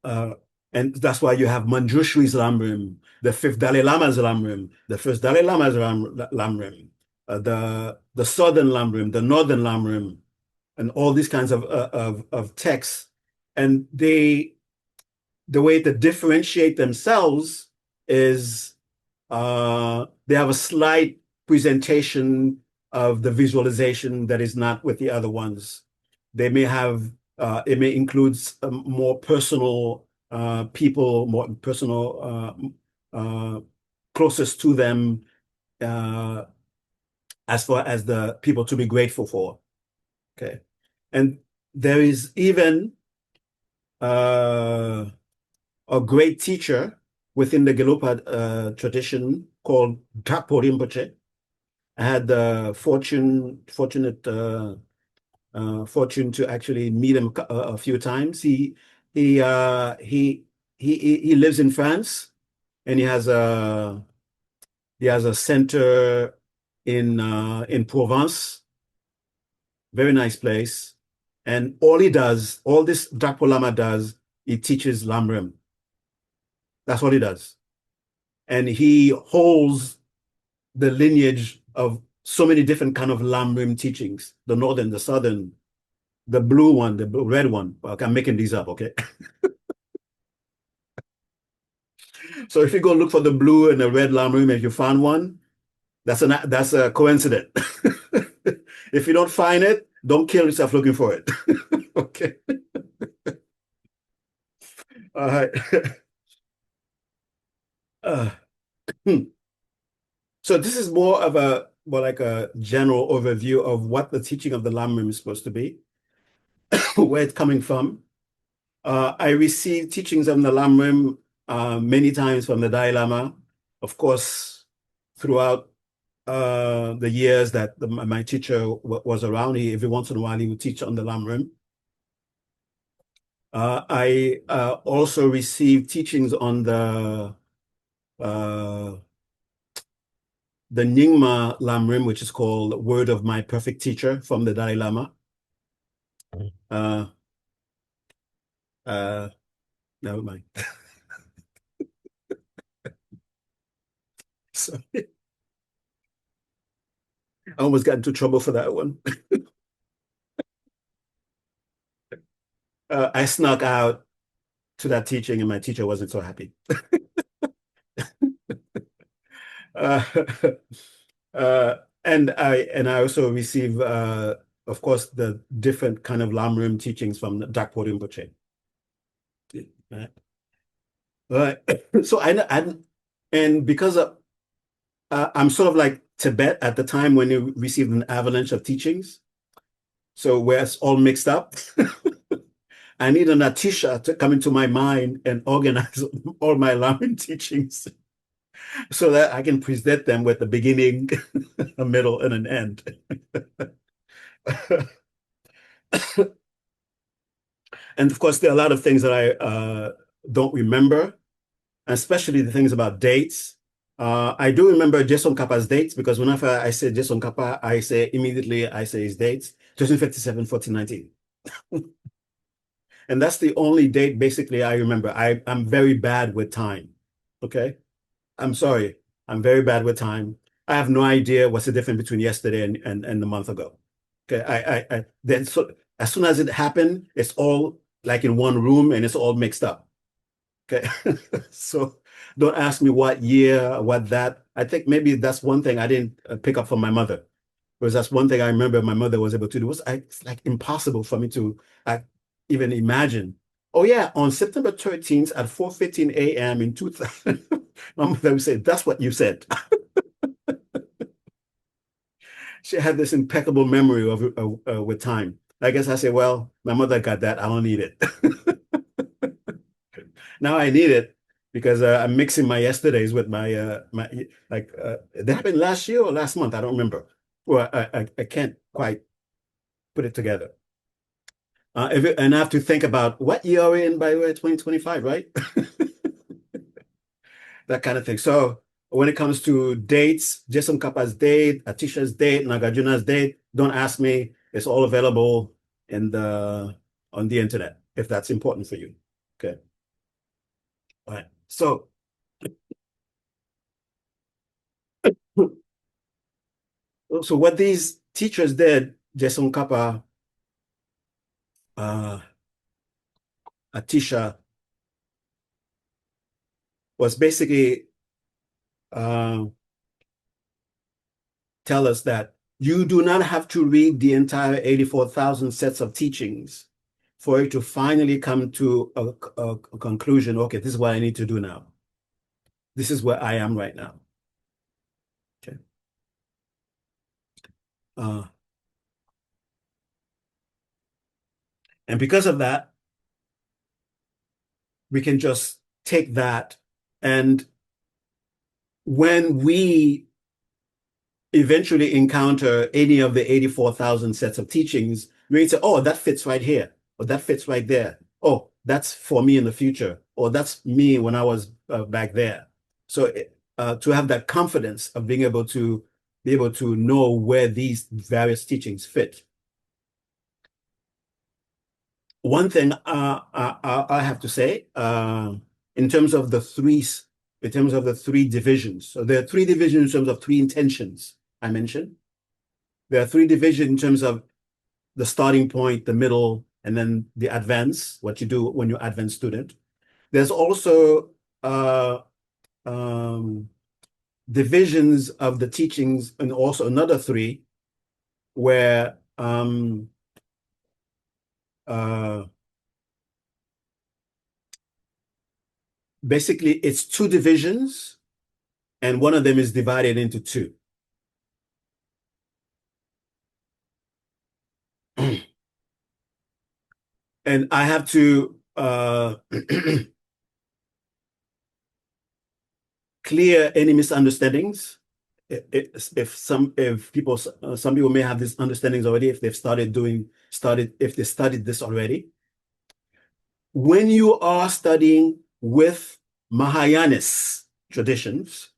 Speaker 2: And that's why you have Manjushri's Lamrim, the fifth Dalai Lama's Lamrim, the first Dalai Lama's Lamrim, the southern Lamrim, the northern Lamrim, and all these kinds of texts. And the way to differentiate themselves is they have a slight presentation of the visualization that is not with the other ones. They may have, it may include more personal people, more personal, closest to them, as far as the people to be grateful for. Okay. And there is even a great teacher within the Gelugpa tradition called Dragpo Rinpoche. I had the fortunate fortune to actually meet him a few times. He lives in France, and he has a center in Provence. Very nice place. And all this Dragpo Lama does, he teaches Lamrim. That's what he does. And he holds the lineage of so many different kind of Lamrim teachings, the northern, the southern, the blue one, the red one. Okay, I'm making these up, okay? So if you go look for the blue and the red Lamrim, if you find one, that's a coincidence. If you don't find it, don't kill yourself looking for it. Okay. All right. Uh, So this is more like a general overview of what the teaching of the Lamrim is supposed to be, where it's coming from. I received teachings on the Lamrim many times from the Dalai Lama. Of course, throughout the years that my teacher was around, every once in a while he would teach on the Lamrim. I also received teachings on the uh, the Nyingma Lamrim, which is called Word of My Perfect Teacher from the Dalai Lama. Uh, uh, Never mind. Sorry. I almost got into trouble for that one. I snuck out to that teaching and my teacher wasn't so happy. Uh, uh, and I also receive, of course, the different kind of Lamrim teachings from the Dakpo Rinpoche. Right. Right. So and because of I'm sort of like Tibet at the time when you received an avalanche of teachings. So where it's all mixed up. I need an Atisha to come into my mind and organize all my Lamrim teachings so that I can present them with a beginning, a middle, and an end. And of course, there are a lot of things that I don't remember, especially the things about dates. I do remember Jason Kappa's dates because whenever I say Jason Kappa, I say immediately, I say his dates, 1357, 1419. And that's the only date basically I remember. I'm very bad with time. Okay. I'm sorry. I'm very bad with time. I have no idea what's the difference between yesterday and the month ago. Okay. Then so as soon as it happened, it's all like in one room and it's all mixed up. Okay. So don't ask me what year, what that. I think maybe that's one thing I didn't pick up from my mother. Because that's one thing I remember my mother was able to do. It's like impossible for me to even imagine. Oh yeah, on September 13th at 4:15 a.m. in 2000, my mother would say, that's what you said. She had this impeccable memory of with time. I guess I say, well, my mother got that. I don't need it. Now I need it because I'm mixing my yesterdays with my like that happened last year or last month. I don't remember. Well, I can't quite put it together. And I have to think about what year are we in, by the way, 2025, right? That kind of thing. So when it comes to dates, Jason Kappa's date, Atisha's date, Nagarjuna's date, don't ask me. It's all available in the on the internet if that's important for you. Okay. All right. So what these teachers did, Jason Kappa, uh, Atisha, was basically uh, tell us that you do not have to read the entire 84,000 sets of teachings for it to finally come to a conclusion. Okay, this is what I need to do now. This is where I am right now. Okay. Uh, and because of that, we can just take that, and when we eventually encounter any of the 84,000 sets of teachings, we say, oh, that fits right here, or that fits right there. Oh, that's for me in the future, or that's me when I was back there. So to have that confidence of being able to know where these various teachings fit. One thing I have to say, in terms of the three divisions. So there are three divisions in terms of three intentions I mentioned. There are three divisions in terms of the starting point, the middle, and then the advance, what you do when you're advanced student. There's also um, divisions of the teachings, and also another three where basically it's two divisions and one of them is divided into two. And I have to clear any misunderstandings. If some people may have these understandings already, if they've if they studied this already. When you are studying with Mahayanists, traditions,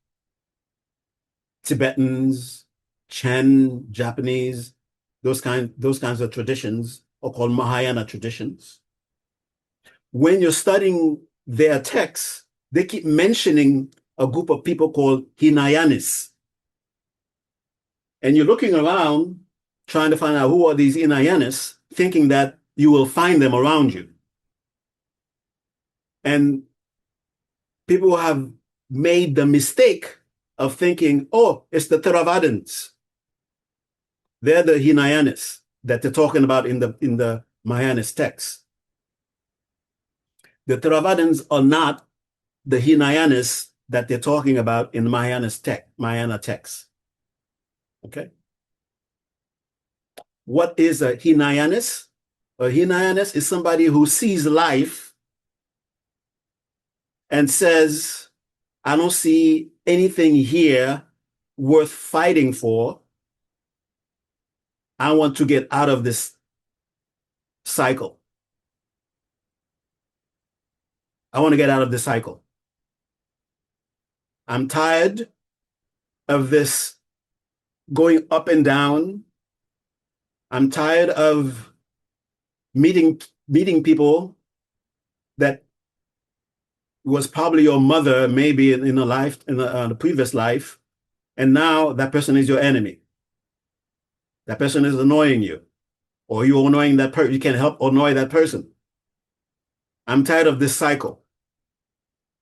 Speaker 2: Tibetans, Chen, Japanese, those kinds of traditions are called Mahayana traditions. When you're studying their texts, they keep mentioning a group of people called Hinayanis. And you're looking around trying to find out who are these Hinayanis, thinking that you will find them around you. And people have made the mistake of thinking, oh, it's the Theravadins. They're the Hinayanis that they're talking about in the Mahayanis text. The Theravadins are not the Hinayanis that they're talking about in the Mahayana text. Okay? What is a Hinayanis? A Hinayanis is somebody who sees life and says, I don't see anything here worth fighting for. I want to get out of this cycle. I want to get out of this cycle. I'm tired of this going up and down. I'm tired of meeting people that was probably your mother, maybe in a life, in the previous life, and now that person is your enemy. That person is annoying you, or you're annoying that person. You can't help annoy that person. I'm tired of this cycle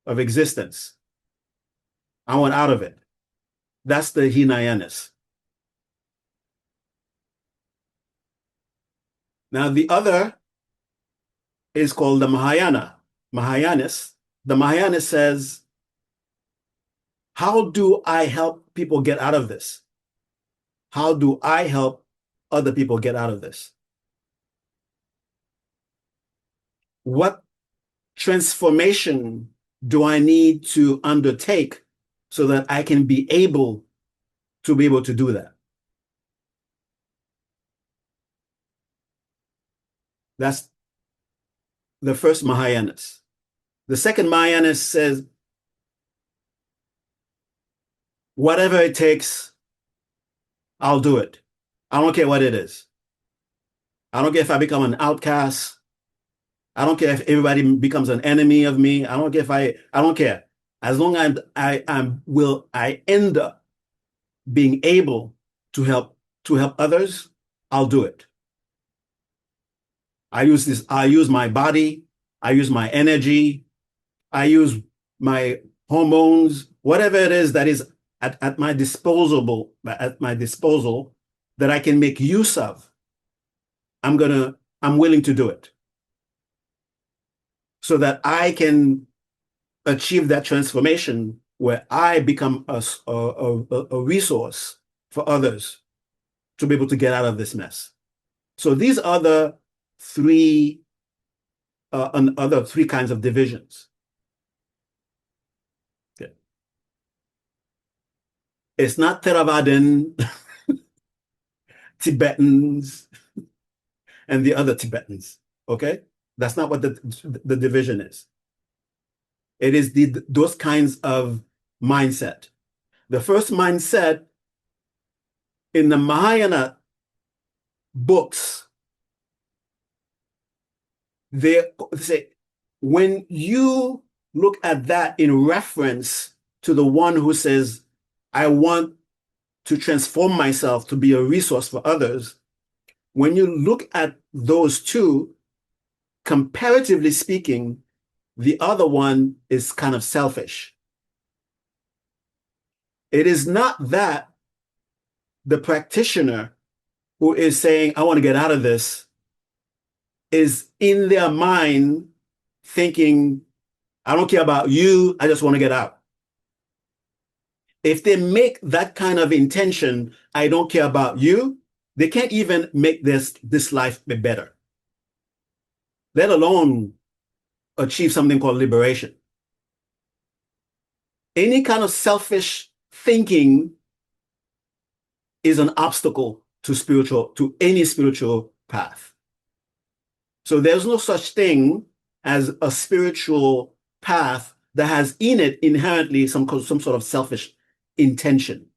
Speaker 2: of existence. I want out of it. That's the Hinayanis. Now, the other is called the Mahayanis. The Mahayanis says, how do I help people get out of this? How do I help other people get out of this? What transformation do I need to undertake so that I can be able to do that? That's the first Mahayanis. The second Mahayanis says, whatever it takes, I'll do it. I don't care what it is. I don't care if I become an outcast. I don't care if everybody becomes an enemy of me. I don't care if I don't care. As long as I end up being able to help others, I'll do it. I use my body, I use my energy, I use my hormones, whatever it is that is at my disposal that I can make use of. I'm willing to do it so that I can achieve that transformation where I become a resource for others to be able to get out of this mess. So these are the three kinds of divisions. Okay. It's not Theravadan, Tibetans, and the other Tibetans. Okay, that's not what the division is. It is those kinds of mindset. The first mindset in the Mahayana books, they say, when you look at that in reference to the one who says, I want to transform myself to be a resource for others, when you look at those two, comparatively speaking, the other one is kind of selfish. It is not that the practitioner who is saying, I want to get out of this, is in their mind thinking, I don't care about you, I just want to get out. If they make that kind of intention, I don't care about you, they can't even make this life be better, let alone achieve something called liberation. Any kind of selfish thinking is an obstacle to any spiritual path. So there's no such thing as a spiritual path that has in it inherently some sort of selfish intention,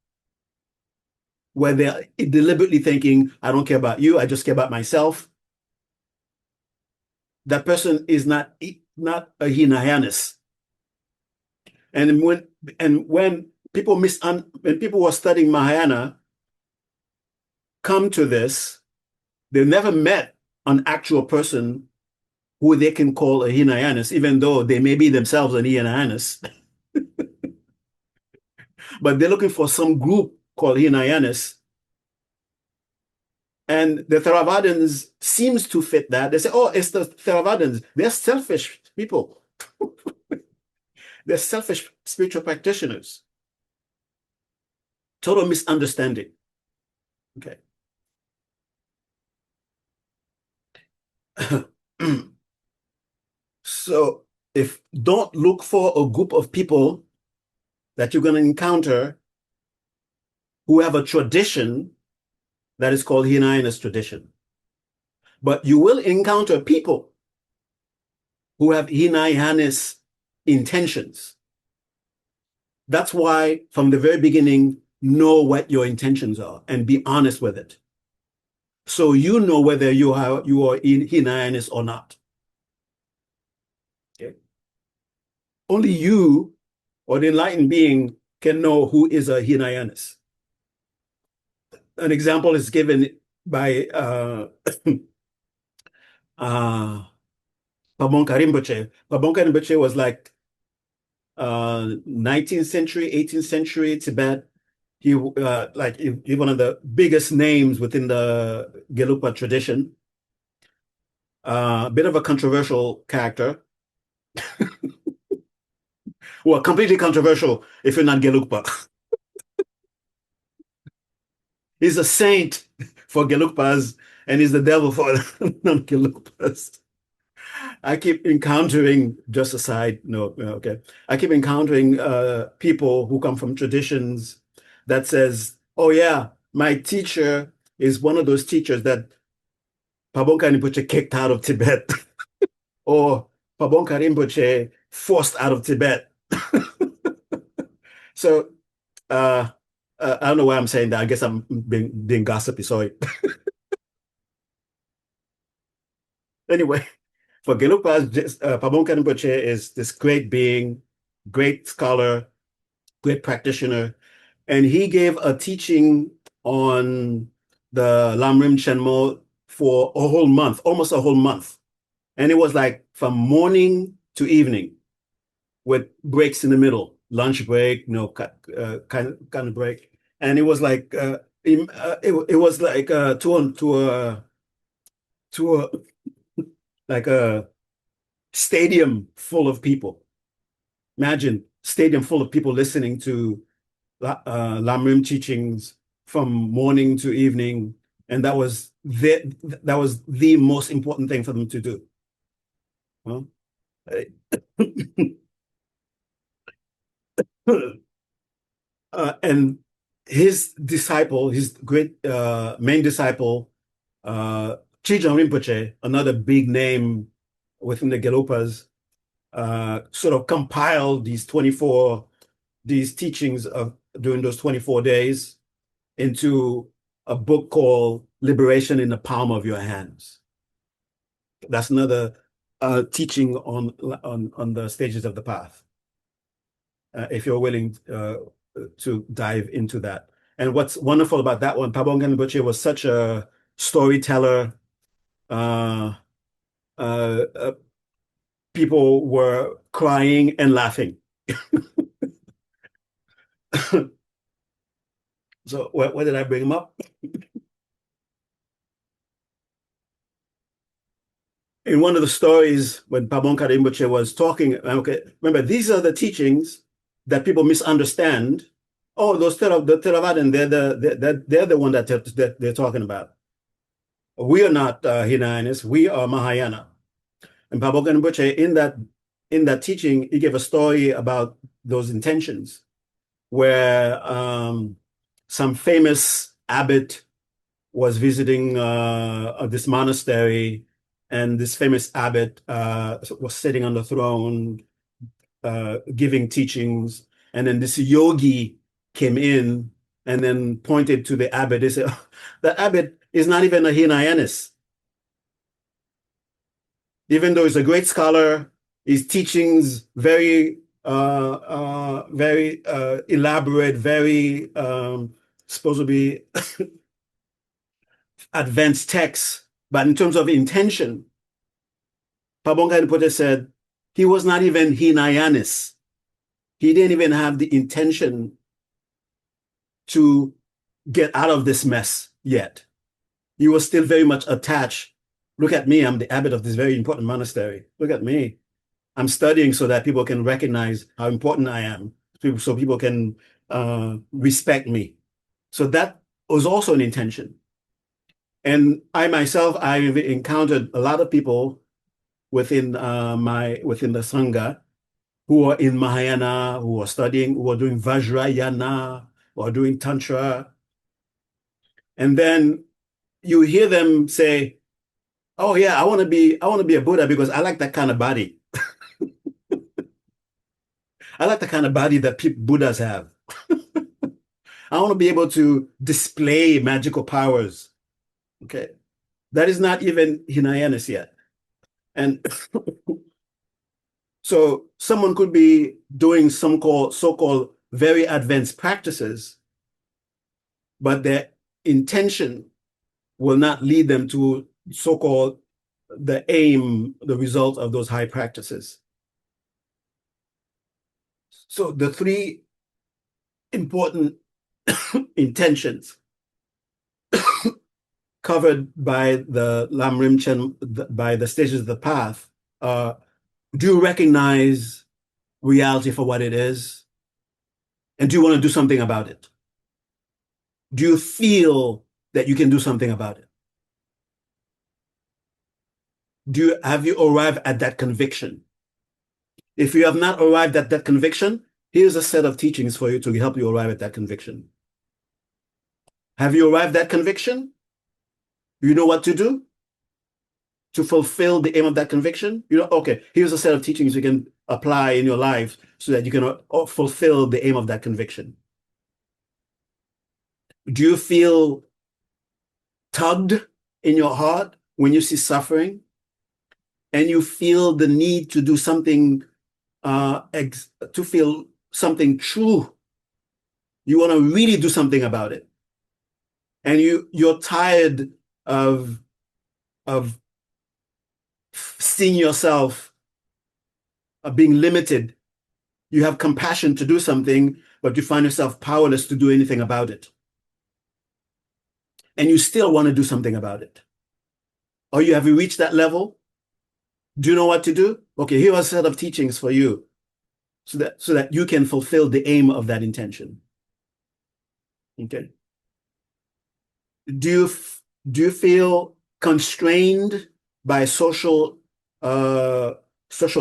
Speaker 2: where they're deliberately thinking, I don't care about you, I just care about myself. That person is not a Hinayanist. And when people when people who are studying Mahayana come to this, they've never met an actual person who they can call a Hinayanist, even though they may be themselves an Hinayanist. But they're looking for some group called Hinayanist. And the Theravadins seems to fit that. They say, oh, it's the Theravadins. They're selfish people. They're selfish spiritual practitioners. Total misunderstanding. Okay. So if don't look for a group of people that you're going to encounter who have a tradition that is called Hinayanist tradition. But you will encounter people who have Hinayanist intentions. That's why from the very beginning, know what your intentions are and be honest with it. So you know whether you are in Hinayanist or not. Okay. Only you or the enlightened being can know who is a Hinayanist. An example is given by Pabonka Rinpoche. Pabonka Rinpoche was like 19th century, 18th century Tibet. He he's one of the biggest names within the Gelugpa tradition. A bit of a controversial character. Well, completely controversial if you're not Gelugpa. He's a saint for Gelugpas and he's the devil for non-Gelugpas. I keep encountering, just aside, no, okay. I keep encountering people who come from traditions that says, oh yeah, my teacher is one of those teachers that Pabonka Rinpoche kicked out of Tibet or Pabonka Rinpoche forced out of Tibet. So I don't know why I'm saying that. I guess I'm being gossipy, sorry. Anyway, for Gelugpa, Pabonka Rinpoche is this great being, great scholar, great practitioner, and he gave a teaching on the Lamrim Chenmo for a whole month, almost a whole month. And it was like from morning to evening with breaks in the middle, lunch break, kind of break. And it was like it was like to a like a stadium full of people. Imagine stadium full of people listening to Lamrim teachings from morning to evening, and that was the most important thing for them to do. Well, and his disciple, his great main disciple, Chijang Rinpoche, another big name within the Gelugpas, sort of compiled these teachings of during those 24 days into a book called Liberation in the Palm of Your Hands. That's another teaching on the stages of the path. If you're willing to dive into that. And what's wonderful about that one, Pabonka Rinpoche was such a storyteller. Uh, People were crying and laughing. So what did I bring him up? In one of the stories when Pabonka Rinpoche was talking, okay, remember, these are the teachings that people misunderstand. Oh, the Theravada, they're the one that they're talking about. We are not Hinayanists, we are Mahayana. And Pabonka Rinpoche, in that teaching, he gave a story about those intentions, where some famous abbot was visiting this monastery, and this famous abbot was sitting on the throne, giving teachings, and then this yogi came in and then pointed to the abbot. They said, oh, the abbot is not even a Hinayanist. Even though he's a great scholar, his teachings very elaborate, very supposed to be advanced texts. But in terms of intention, Pabonga Rinpoche said he was not even Hinayanist. He didn't even have the intention to get out of this mess yet. He was still very much attached. Look at me, I'm the abbot of this very important monastery. Look at me. I'm studying so that people can recognize how important I am, so people can respect me. So that was also an intention. And I myself, I've encountered a lot of people within within the Sangha who are in Mahayana, who are studying, who are doing Vajrayana, who are doing Tantra. And then you hear them say, oh yeah, I want to be a Buddha because I like that kind of body. I like the kind of body that Buddhas have. I want to be able to display magical powers. Okay. That is not even Hinayanist yet. And so someone could be doing some so-called very advanced practices, but their intention will not lead them to so-called the aim, the result of those high practices. So the three important intentions covered by the Lam Rimchen, by the stages of the path, do you recognize reality for what it is? And do you want to do something about it? Do you feel that you can do something about it? Have you arrived at that conviction? If you have not arrived at that conviction, here's a set of teachings for you to help you arrive at that conviction. Have you arrived at that conviction? You know what to do to fulfill the aim of that conviction? You know, okay, here's a set of teachings you can apply in your life so that you can fulfill the aim of that conviction. Do you feel tugged in your heart when you see suffering and you feel the need to do something, to feel something true? You want to really do something about it. And you're tired of seeing yourself being limited. You have compassion to do something, but you find yourself powerless to do anything about it. And you still want to do something about it. Or have you reached that level? Do you know what to do? Okay, here are a set of teachings for you so that you can fulfill the aim of that intention. Okay. Do you feel constrained by social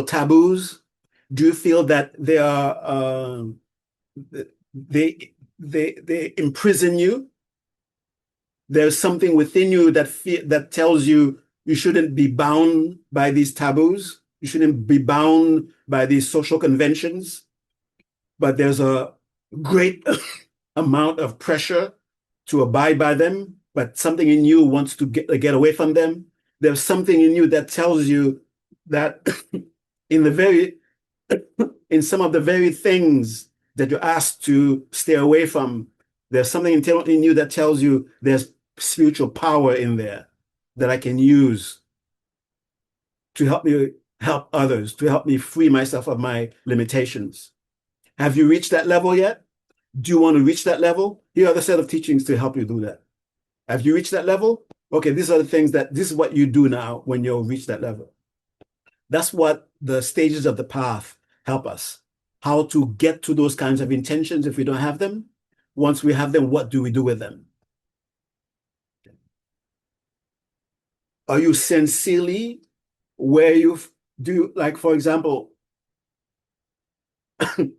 Speaker 2: taboos? Do you feel that they imprison you? There's something within you that tells you you shouldn't be bound by these taboos. You shouldn't be bound by these social conventions. But there's a great amount of pressure to abide by them, but something in you wants to get away from them. There's something in you that tells you that in some of the very things that you're asked to stay away from, there's something in you that tells you there's spiritual power in there that I can use to help me help others, to help me free myself of my limitations. Have you reached that level yet? Do you want to reach that level? Here are the set of teachings to help you do that. Have you reached that level? Okay, these are the things this is what you do now when you reach that level. That's what the stages of the path help us. How to get to those kinds of intentions if we don't have them. Once we have them, what do we do with them? Are you sincerely where you do, like, for example, when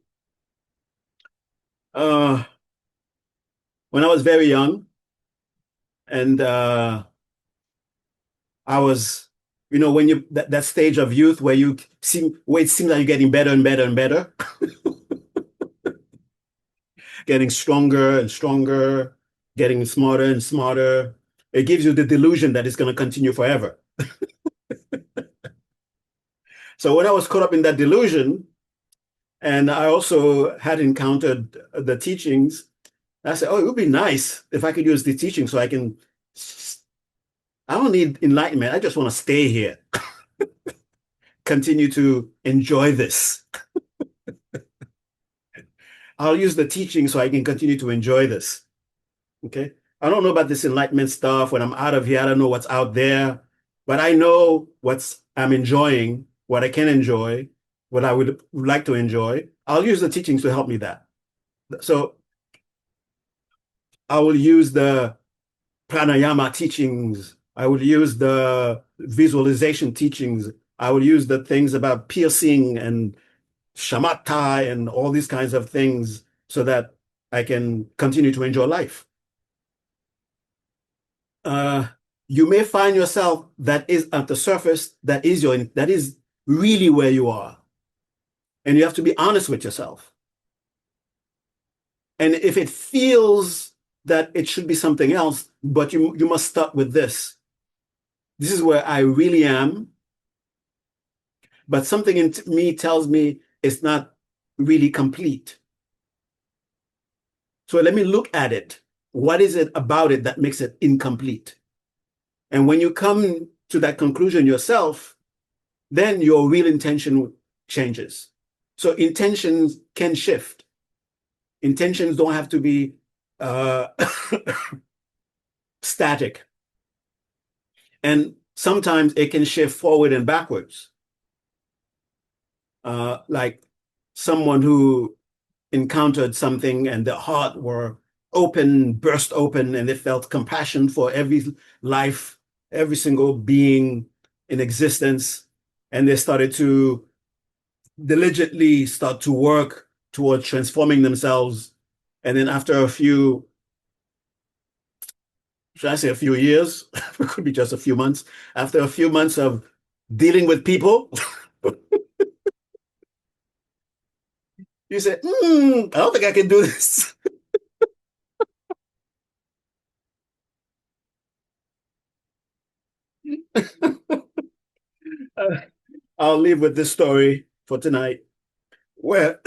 Speaker 2: I was very young and I was, when you that stage of youth where it seems like you're getting better and better and better, getting stronger and stronger, getting smarter and smarter. It gives you the delusion that it's going to continue forever. So when I was caught up in that delusion, and I also had encountered the teachings, I said, oh, it would be nice if I could use the teaching so I don't need enlightenment. I just want to stay here, continue to enjoy this. I'll use the teaching so I can continue to enjoy this. Okay. I don't know about this enlightenment stuff. When I'm out of here, I don't know what's out there, but I know I'm enjoying, what I can enjoy, what I would like to enjoy. I'll use the teachings to help me that. So I will use the pranayama teachings. I will use the visualization teachings. I will use the things about piercing and shamatha and all these kinds of things so that I can continue to enjoy life. Uh, you may find yourself that is at the surface, that is really where you are. And you have to be honest with yourself. And if it feels that it should be something else, but you must start with this. This is where I really am. But something in me tells me it's not really complete. So let me look at it. What is it about it that makes it incomplete? And when you come to that conclusion yourself, then your real intention changes. So intentions can shift. Intentions don't have to be static. And sometimes it can shift forward and backwards. Like someone who encountered something and their heart were burst open, and they felt compassion for every life, every single being in existence. And they started to diligently start to work towards transforming themselves. And then after should I say a few years? It could be just a few months. After a few months of dealing with people, you say, I don't think I can do this. I'll leave with this story for tonight. Where,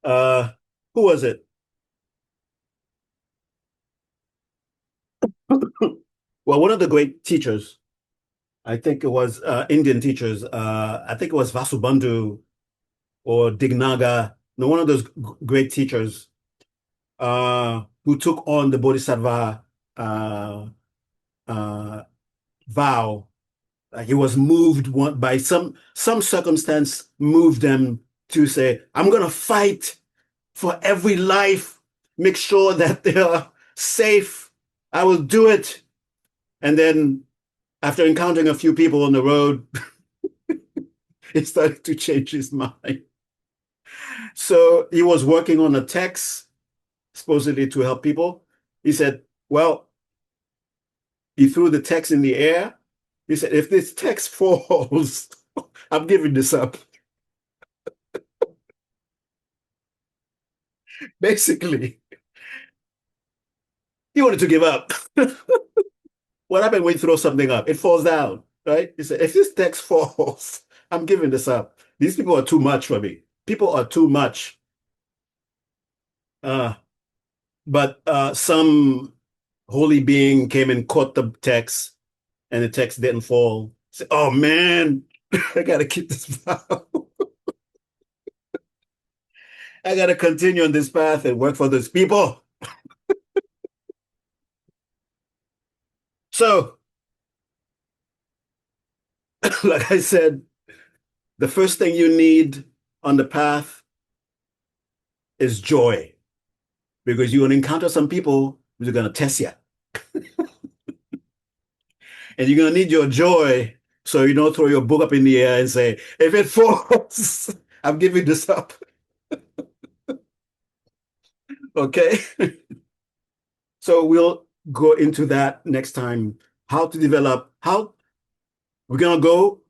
Speaker 2: uh, who was it? Well, one of the great teachers, I think it was Indian teachers. I think it was Vasubandhu or Dignaga, no, one of those great teachers who took on the Bodhisattva uh, uh, vow. He was moved by some circumstance, moved them to say, "I'm going to fight for every life, make sure that they are safe. I will do it." And then, after encountering a few people on the road, he started to change his mind. So he was working on a text, supposedly to help people. He said, well, he threw the text in the air. He said, if this text falls, I'm giving this up. Basically, he wanted to give up. What happened when you throw something up? It falls down, right? He said, if this text falls, I'm giving this up. These people are too much for me. People are too much. Uh, but some holy being came and caught the text, and the text didn't fall. Say, oh man, I gotta keep this vow. I gotta continue on this path and work for those people. So, like I said, the first thing you need on the path is joy, because you're gonna encounter some people who's gonna test you, and you're gonna need your joy so you don't throw your book up in the air and say, "If it falls, I'm giving this up." Okay. So we'll go into that next time, how to develop, how we're gonna go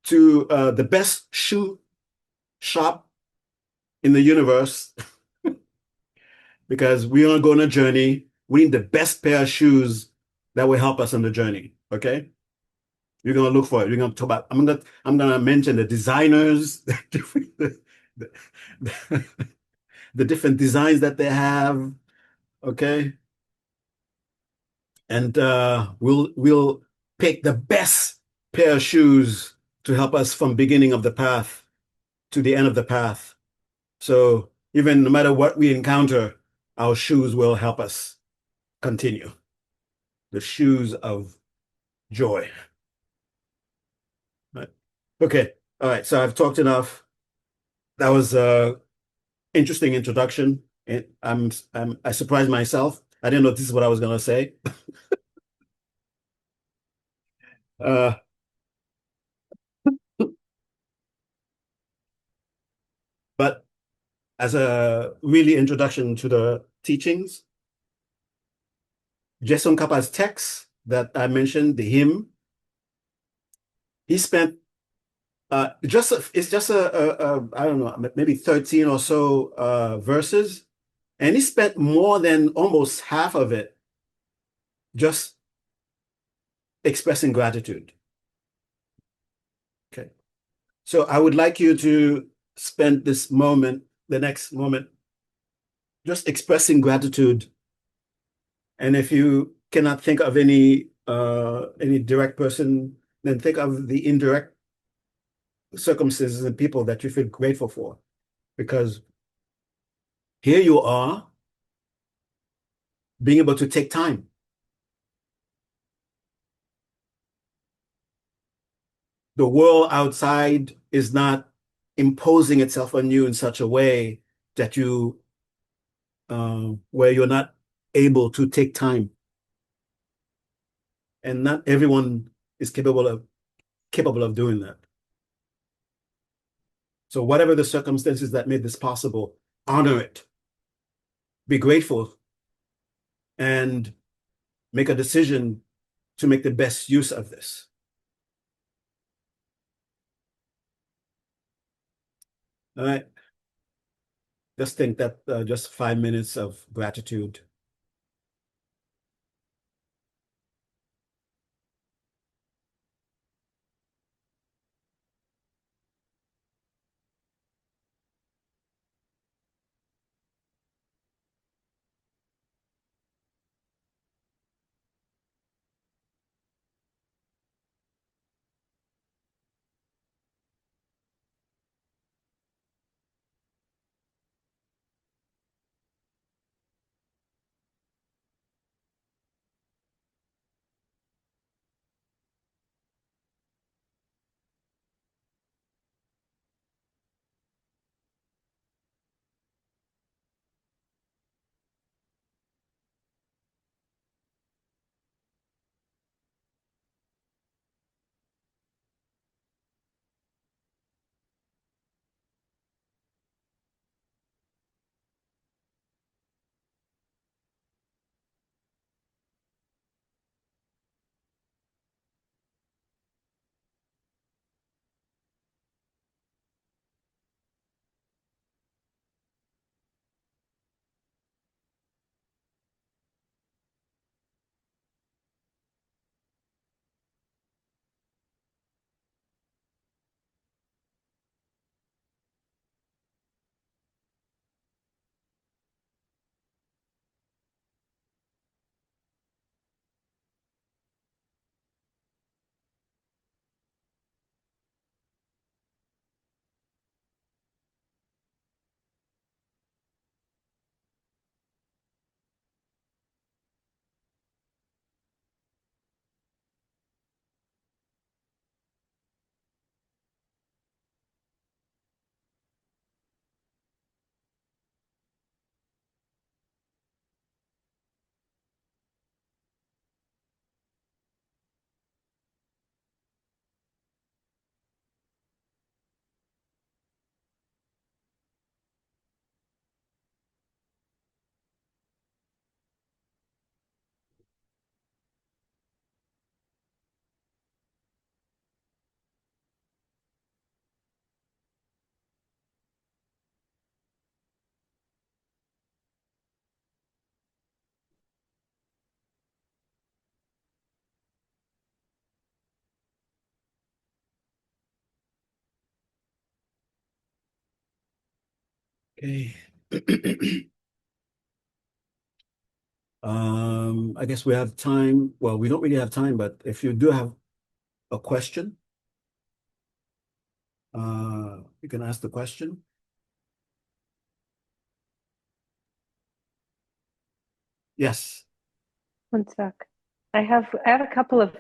Speaker 2: to the best shoe shop in the universe because we're gonna go on a journey. We need the best pair of shoes that will help us on the journey. Okay, you're gonna look for it. You're gonna talk about. I'm gonna mention the designers, the, the, the different designs that they have. Okay, and we'll pick the best pair of shoes to help us from beginning of the path to the end of the path. So even no matter what we encounter, our shoes will help us continue. The shoes of joy. Right. Okay. All right. So I've talked enough. That was a interesting introduction. I surprised myself. I didn't know this is what I was going to say. Uh, but as a really introduction to the teachings, Jason Kappa's text that I mentioned, the hymn, he spent it's just I don't know, maybe 13 or so verses, and he spent more than almost half of it just expressing gratitude. Okay. So I would like you to spend this moment, the next moment, just expressing gratitude. And if you cannot think of any direct person, then think of the indirect circumstances and people that you feel grateful for. Because here you are being able to take time. The world outside is not imposing itself on you in such a way that where you're not able to take time. And not everyone is capable of doing that. So whatever the circumstances that made this possible, honor it, be grateful, and make a decision to make the best use of this. All right. Just think that just 5 minutes of gratitude. Okay. I guess we have time. Well, we don't really have time, but if you do have a question, you can ask the question. Yes.
Speaker 3: Phuntsok. I have a couple of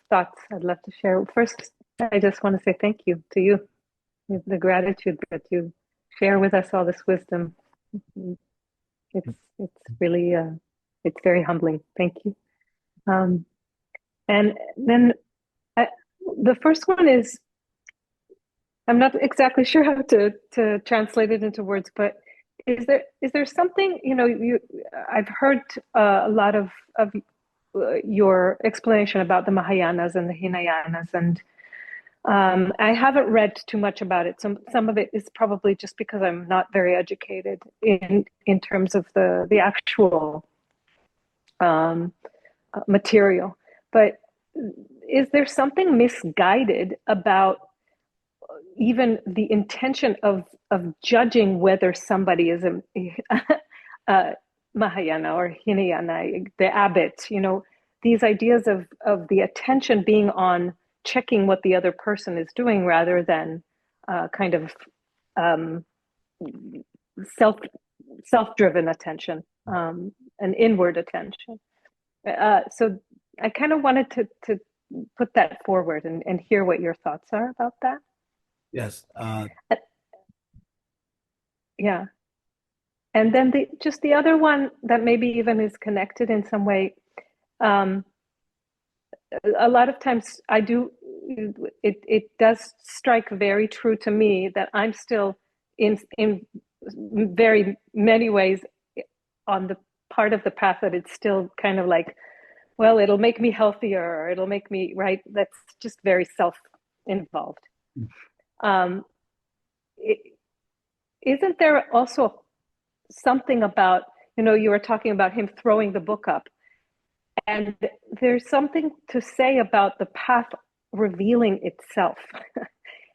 Speaker 3: thoughts I'd love to share. First, I just want to say thank you to you, the gratitude that you share with us all this wisdom. It's really it's very humbling. Thank you. Um, and then I, the first one is I'm not exactly sure how to translate it into words, but is there something you I've heard a lot of your explanation about the Mahayanas and the Hinayanas, and I haven't read too much about it. Some of it is probably just because I'm not very educated in terms of the actual um, material. But is there something misguided about even the intention of judging whether somebody is a Mahayana or Hinayana, the abbot, these ideas of the attention being on checking what the other person is doing rather than kind of um, self self-driven attention, an inward attention. So I kind of wanted to put that forward and hear what your thoughts are about that.
Speaker 2: Yes.
Speaker 3: Uh, yeah. And then just the other one that maybe even is connected in some way. Um, a lot of times I do, it does strike very true to me that I'm still in very many ways on the part of the path that it's still kind of like, well, it'll make me healthier, or it'll make me right. That's just very self-involved. Um, it, isn't there also something about, you were talking about him throwing the book up, and there's something to say about the path revealing itself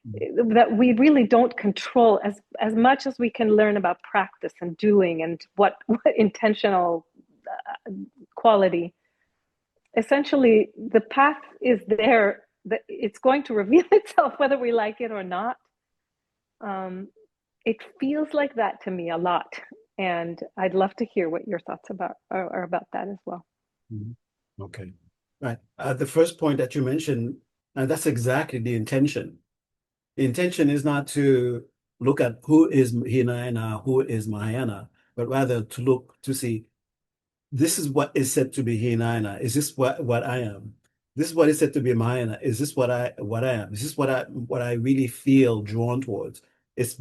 Speaker 3: that we really don't control as much as we can learn about practice and doing and what intentional quality. Essentially, the path is there, that it's going to reveal itself whether we like it or not. um, it feels like that to me a lot, and I'd love to hear what your thoughts are about that as well.
Speaker 2: Mhm. Okay. Right. The first point that you mentioned, that's exactly the intention. The intention is not to look at who is Hinayana, who is Mahayana, but rather to look to see, this is what is said to be Hinayana. Is this what I am? This is what is said to be Mahayana. Is this what I am? Is this what I really feel drawn towards? It's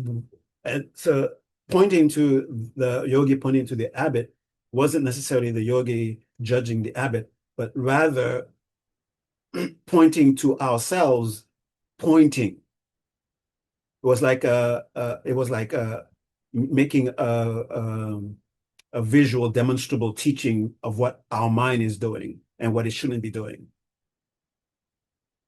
Speaker 2: and so pointing to the yogi, pointing to the abbot, wasn't necessarily the yogi judging the abbot, but rather pointing to ourselves, pointing. It was like making a visual, demonstrable teaching of what our mind is doing and what it shouldn't be doing.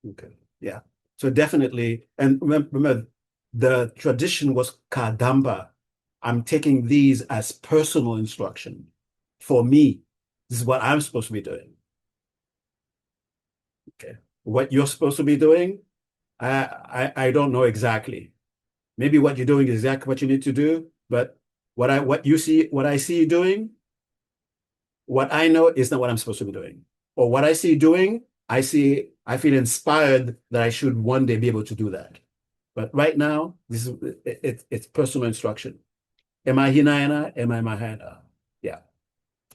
Speaker 2: Okay, yeah. So definitely, and remember, the tradition was Kadamba. I'm taking these as personal instruction for me. This is what I'm supposed to be doing. Okay. What you're supposed to be doing, I don't know exactly. Maybe what you're doing is exactly what you need to do, but what I see you doing, what I know is not what I'm supposed to be doing. Or what I see you doing, I feel inspired that I should one day be able to do that. But right now, it's personal instruction. Am I Hinayana? Am I Mahayana? Yeah,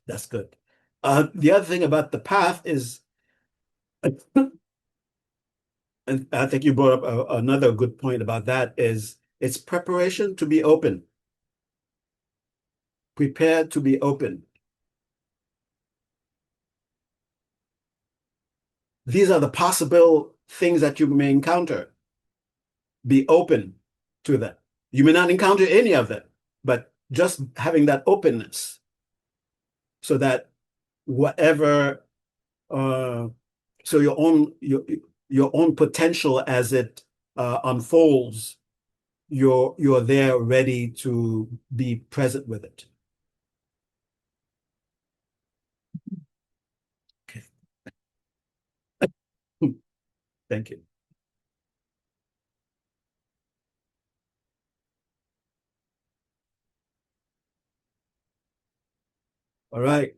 Speaker 2: that's good. The other thing about the path is, and I think you brought up another good point about that, is it's preparation to be open. Prepared to be open. These are the possible things that you may encounter. Be open to them. You may not encounter any of them, but just having that openness so that whatever, uh, so your own potential as it unfolds, you're there ready to be present with it. Okay. Thank you. All right.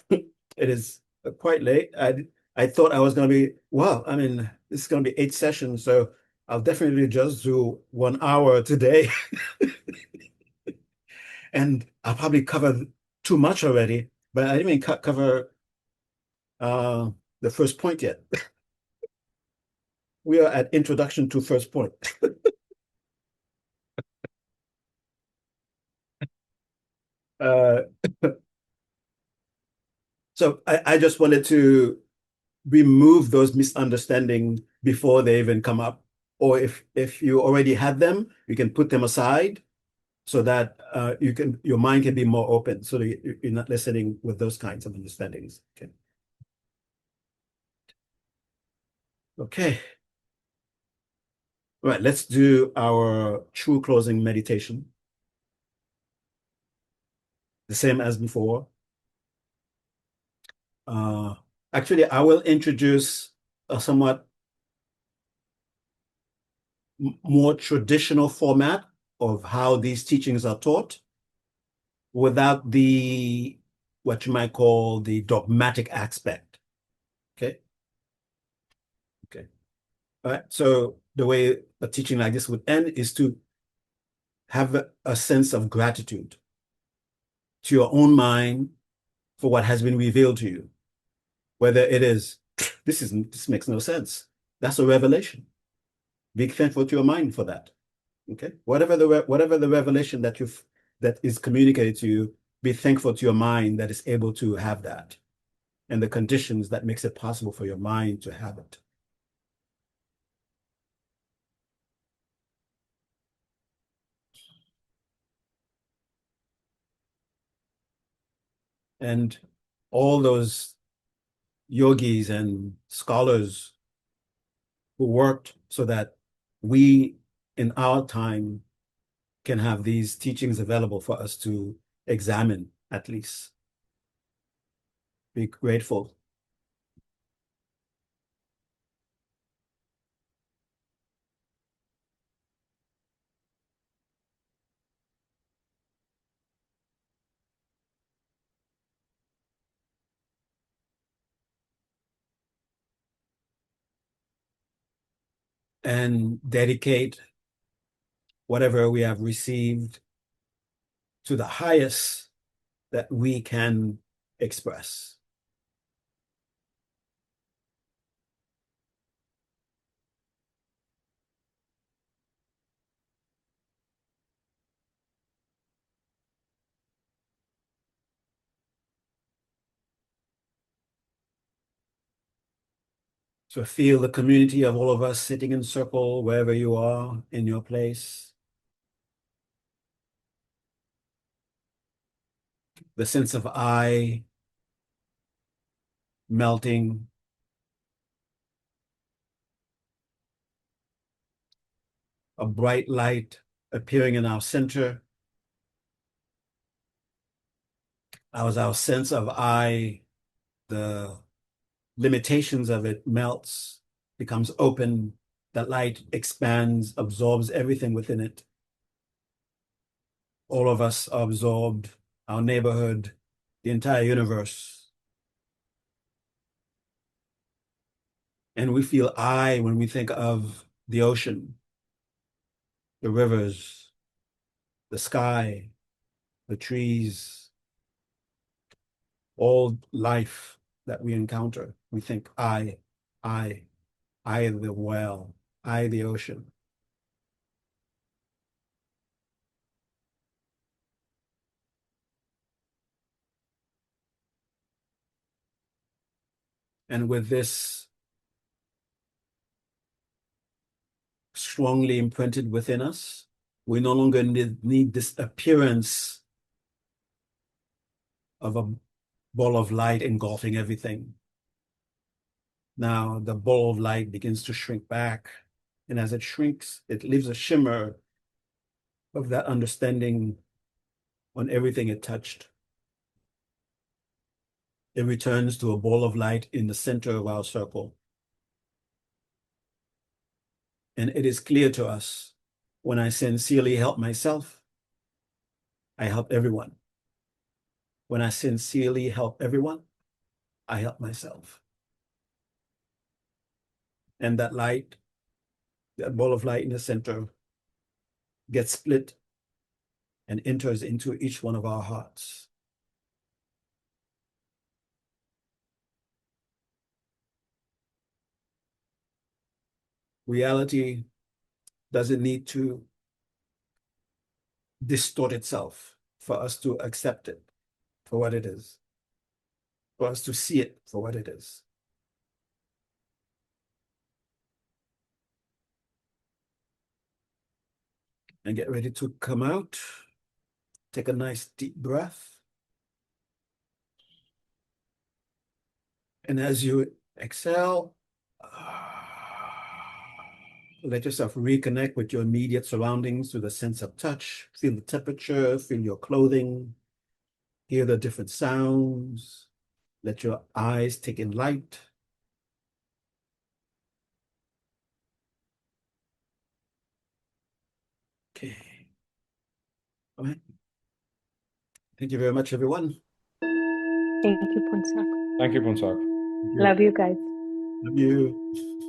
Speaker 2: It is quite late. I thought I was going to be, well, I mean, this is going to be 8 sessions, so I'll definitely just do 1 hour today. And I'll probably cover too much already, but I didn't even cover the first point yet. We are at introduction to first point. Uh, so I just wanted to remove those misunderstandings before they even come up. Or if you already had them, you can put them aside so that your mind can be more open, so that you're not listening with those kinds of understandings. Okay. Okay. All right, let's do our true closing meditation. The same as before. Uh, Actually, I will introduce a somewhat more traditional format of how these teachings are taught without the, what you might call the dogmatic aspect. Okay. Okay. All right. So the way a teaching like this would end is to have a sense of gratitude to your own mind for what has been revealed to you. Whether it is, this makes no sense. That's a revelation. Be thankful to your mind for that. Okay. Whatever the revelation that is communicated to you, be thankful to your mind that is able to have that, and the conditions that makes it possible for your mind to have it. And all those yogis and scholars who worked so that we in our time can have these teachings available for us to examine, at least. Be grateful. And dedicate whatever we have received to the highest that we can express. So feel the community of all of us sitting in circle wherever you are in your place. The sense of I melting. A bright light appearing in our center. As our sense of I, the limitations of it melts, becomes open. That light expands, absorbs everything within it. All of us are absorbed, our neighborhood, the entire universe. And we feel I when we think of the ocean, the rivers, the sky, the trees, all life that we encounter. We think I the well, I the ocean. And with this strongly imprinted within us, we no longer need this appearance of a ball of light engulfing everything. Now the ball of light begins to shrink back, And as it shrinks, it leaves a shimmer of that understanding on everything it touched. It returns to a ball of light in the center of our circle. And it is clear to us, when I sincerely help myself, I help everyone. When I sincerely help everyone, I help myself. And that light, that ball of light in the center, gets split and enters into each one of our hearts. Reality doesn't need to distort itself for us to accept it for what it is, for us to see it for what it is. And get ready to come out. Take a nice deep breath. And as you exhale, let yourself reconnect with your immediate surroundings through the sense of touch. Feel the temperature, feel your clothing, hear the different sounds. Let your eyes take in light. Okay. All right. Thank you very much, everyone.
Speaker 3: Thank you, Phuntsok.
Speaker 4: Thank you, Phuntsok.
Speaker 3: Love you guys.
Speaker 2: Love you.